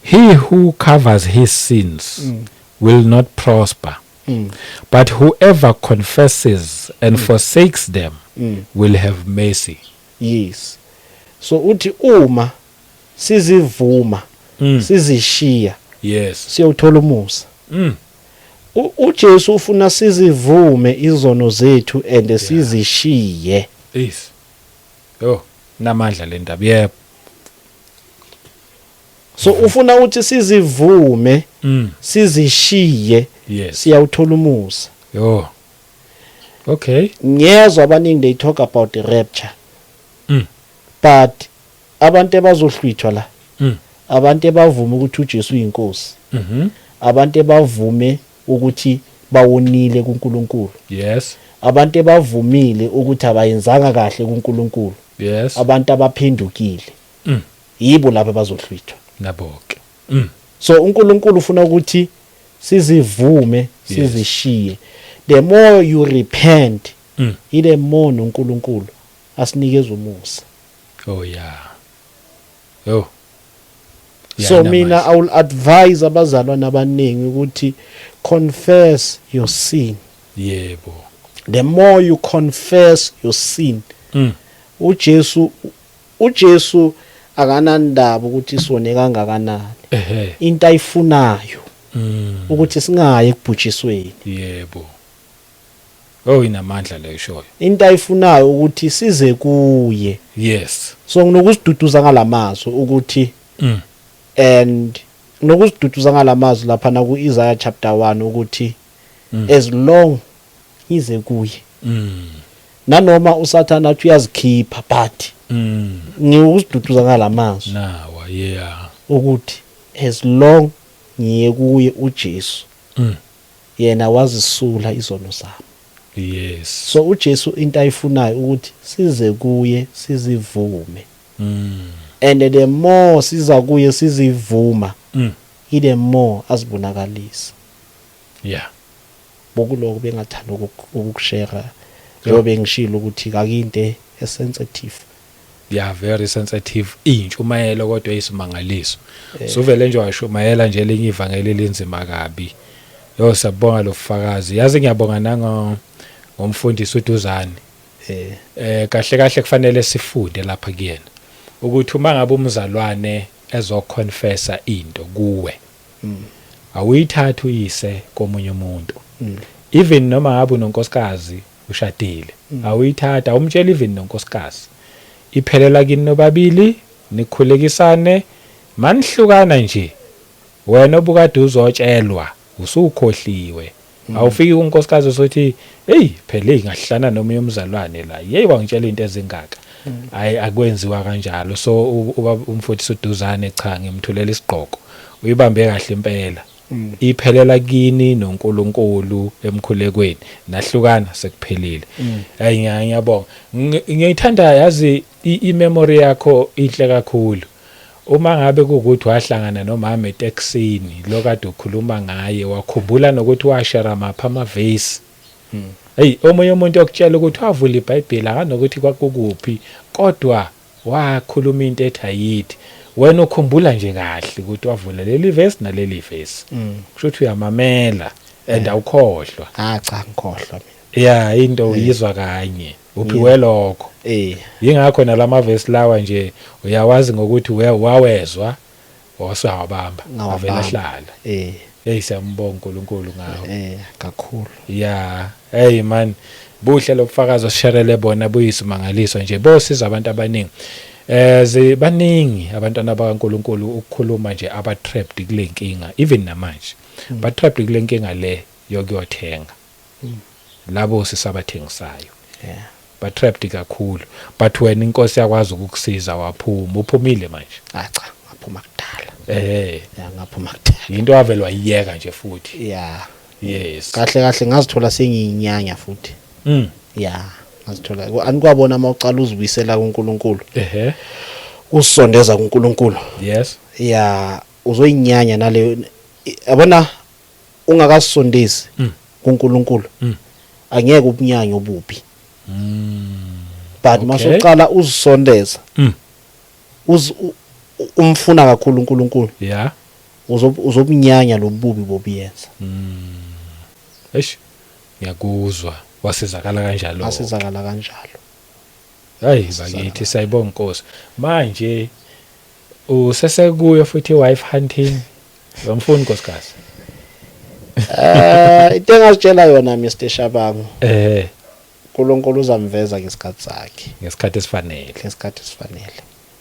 He who covers his sins will not prosper, but whoever confesses and forsakes them will have mercy. Yes. So uthi uma sizivuma sizishiya siyothola umusa. uJesu ufuna sizivume izono zethu and sizishiye. Yes. Yo, namandla le ndaba yebo. So ufuna ukuthi sizivume sizishiye siyawuthola umusa. Yo. Okay. Ngiyezwa abaningi they talk about the rapture. but abantu abazohlwithwa la Mm. abantu abavuma ukuthi uJesu uyinkosi, abantu abavume ukuthi bawonile kuNkulunkulu, Yes. abantu abavumile ukuthi abayenzanga kahle kuNkulunkulu, Yes. abantu abaphendukile, Mm. yibo labo abazohlwithwa. Naboke. So uNkulunkulu ufuna ukuthi sizivume, sizishiye. The more you repent, the more uNkulunkulu asinikeza umusa. Oh yeah. Oh. So mina I will advise abazalwane abaningi ukuthi confess your sin. Yebo. The more you confess your sin, uJesu akanandaba ukuthi sone kangakanani. Into ayifunayo ukuthi singaye ekubhujisweni. Yebo. Oh, inamandla le shoyo. Into ayifunayo ukuthi size kuye. Yes. So nginokusiduduza ngalamazwi ukuthi and nginokusiduduza ngalamazwi lapha na kuIsaiah chapter 1 ukuthi as long ize kuye. Nanoma usathana athi uyazikhipha but ngikusiduduza ngalamazwi Nawa yeah. ukuthi as long ngiye kuye uJesu yena wazisula izono zami. Yes. So uJesu into ayifunayo ukuthi size kuye sizivume. And the more siza kuye sizivuma, the more asibonakalisa. Yeah. Bokuloko bengathanda ukushare njengoba ngishilo ukuthi akuyinte esensitive. Yeah, very sensitive. Intshumayelo kodwa isimangaliso. So vele nje washumayela nje lenye ivangeli linzima kabi. Yo sabonga lofakazi. Yazi ngiyabonga nanga ngomfundisi uDuzane. Kahle kahle kufanele sifunde lapha kuyena. Ukuthi uma ngabe umzalwane ezoconfessa into kuwe. Awuyithatha uyise komunye umuntu. Even noma ngabe unonkosikazi ushadile. Awuyithatha umtshela even nonkosikazi. Iphelela kini nobabili nikhulekisane manihlukana nje. Wena obukade uzotshelwa usukhohliwe. Awufiki unkosikazi usothi hey phela ngahlana noma umzalwane la yey wangitshela into ezingaka. Akwenziwa kanjalo. So umfundisi uDuzane cha ngimthulela isigqoko uyibambe kahle impela. Iphelela kini noNkulunkulu emkhulekweni nahlukana sekuphelile. Hayi ngiyabonga. Ngiyithanda yazi imemory yakho inhle kakhulu. Uma ngabe kukuthi wahlangana nomama eTexini lokade ukhuluma ngaye wakhumbula nokuthi washare mapha amavesi. Hey omunye umuntu okutshela ukuthi wavula iBhayibheli akanokuthi kwakukuphi kodwa wakhuluma into ethi ayithi wena ukhumbula nje kahle ukuthi wavula leli verse naleli verse. Kusho ukuthi uyamamela and awukhohlwa. Cha ngikhohlwa mina. Yeah into uyizwa kanye uphiwe lokho. Yingakho nalama verse lawa nje uyawazi ngokuthi wawezwa wasawabamba avela hlala. Hey siyambonga uNkulunkulu ngawo. Kakhulu. Yeah. Hey man buhle lobufakazi osisharele bona buyisimangaliso nje bosiza abantu abaningi. Baningi abantwana bakaNkulunkulu ukukhuluma nje abatrapped kule nkinga even namanje. Batrapped kule nkinga le yokuyothenga. Labo sisabathengisayo. Batrapped kakhulu but wena inkosi yakwazi ukukusiza waphuma uphumile manje. Cha ngaphuma kudala. Ngaphuma kudala. Into avelwa iyeka nje futhi. Yes. Kahle ngazithola sengiyinyanya futhi. Ngazithola anikwabona mawucala uzibuyisela kuNkulunkulu. Usondeza kuNkulunkulu. Yes. Uzoyinyanya nale yabona ungakasondezi kuNkulunkulu. Angeke ubunyanya obubi. But masocala uzisondeza. Umfuna kakhulu uNkulunkulu. Uzobunyanya lobubi bobuyenza. Eish. Ngiyakuzwa. Wasizakala kanjalo. Wasizakala kanjalo. Hayi bakithi sayibonga Nkosi. Manje usesekuyo futhi wife hunting. Wamfuna Nkosikazi. Into engazitshela yona Mr Shabangu. uNkulunkulu uzamveza ngesikhathi sakhe. Ngesikhathi esifanele. Ngesikhathi esifanele.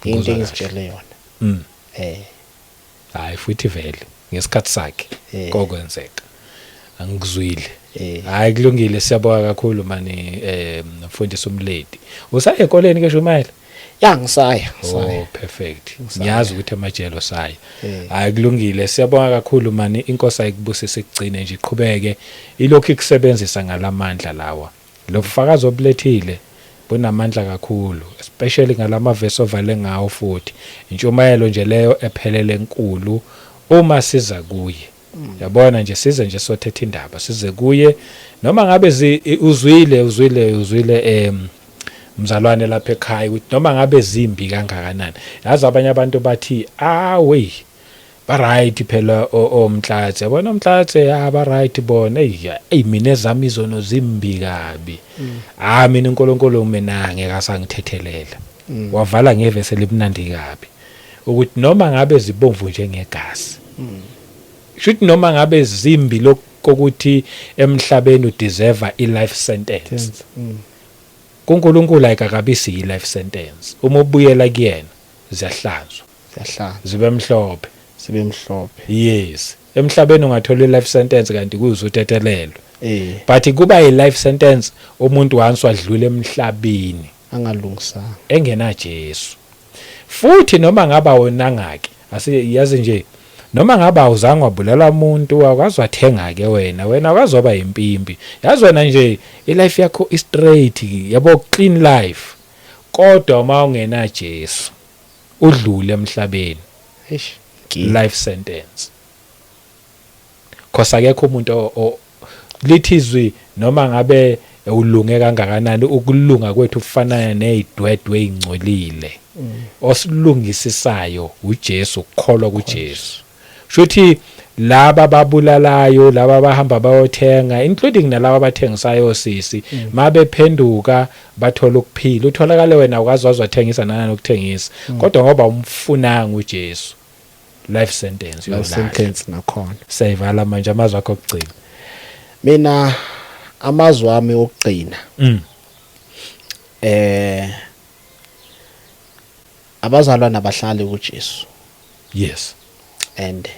Into engizitshele yona. Hayi futhi vele ngesikhathi sakhe kokwenzeka. Angikuzwile. Hayi kulungile siyabonga kakhulu mani mfundisi umledi. Usaye ekoleni ke Shumayela? yangisaya Oh perfect. Ngiyazi ukuthi emajelo saya. Eh. Hayi kulungile. Siyabonga kakhulu mani. Inkosi ayikubusise igcine nje iqhubeke ilokhu ikusebenzisa ngalamandla lawa. Lo bufakazi obulethile bunamandla kakhulu, especially ngalama verse ovale ngawo futhi. Intshumayelo nje leyo ephelele enkulu uma siza kuye. Yabona nje size nje sothetha indaba size kuye noma ngabe uzwile mzalwane lapha ekhaya ukuthi noma ngabe zimbi kangakanani. Yazi abanye abantu bathi we ba right phela omhlathi. Yabona omhlathi ba right bona mina ezami izono zimbi kabi. Mina uNkulunkulu mina ngeke asangithethelela. Wavala ngevese libunandi kabi ukuthi noma ngabe zibomvu njengegazi. Shuthi noma ngabe zimbi lokuthi emhlabeni udeserve i-life sentence. kuNkulunkulu ayikakabisi i-life sentence. Uma ubuyela kuyena ziyahlanzwa. Zibe mhlophe. Yes. Emhlabeni ungathola i-life sentence kanti kuze utethelelwe. But kuba i-life sentence umuntu once wadlula emhlabeni angalungisanga engena Jesu. Futhi noma ngaba wona ngake asiyazi nje noma ngaba awuzange wabulala umuntu akwazwathenga ke wena akazoba impimbi. Yazi wena nje i-life yakho is straight yabo clean life. Kodwa uma ungena Jesu udlule emhlabeni life sentence. Khosa akekho umuntu lithizwi noma ngabe ulunge kangakanani ukulunga kwethu kufanana nezidwedwe ezingcolile. Osilungisisayo uJesu, ukukholwa kuJesu. Shuthi laba babulalayo, laba bahamba bayothenga, including nalabo abathengisayo sisi, mabephenduka bathola ukuphila. Utholakala wena ukazwathengisa nana ukuthengisa. Kodwa ngoba umfunanga uJesu, life sentence nakhona. Sayivala manje amazwi akho okugcina. Mina amazwi ami okugcina. Abazalwana abahlali kuJesu. Yes. And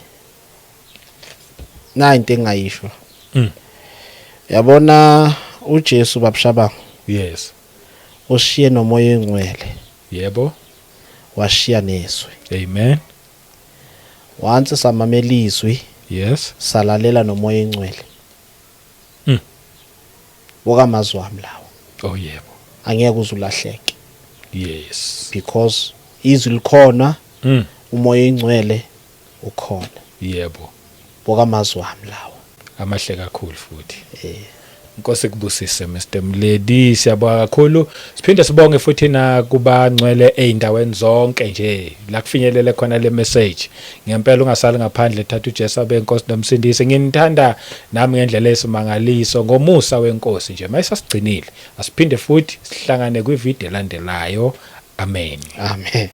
na into engayisho. Yabona uJesu babshaba. Yes. Ushiye nomoya engcwele. Yebo. Washiya nezwi. Amen. Once samamela izwi. Yes. Salalela nomoya engcwele. Wokamazwi wami lawo. Oh yebo. Angeke uzulahleke. Yes. Because izwi likhona, umoya engcwele ukhona. Yebo. Wokamazwi wami lawo. Amahle kakhulu futhi. Inkosi kubusise Mr Mledi, siyabonga kakhulu. Siphinde sibonge futhi na kuba ngcwele eindaweni zonke nje la kufinyelele khona le message. Ngempela ungasali ngaphandle thatha uJesu abenkosi nomsindisi. Nginithanda nami ngendlela esimangaliso ngomusa wenkosi nje. Mayisasigcinile. Asiphinde futhi sihlangane kwivideo elandelayo. Amen. Amen.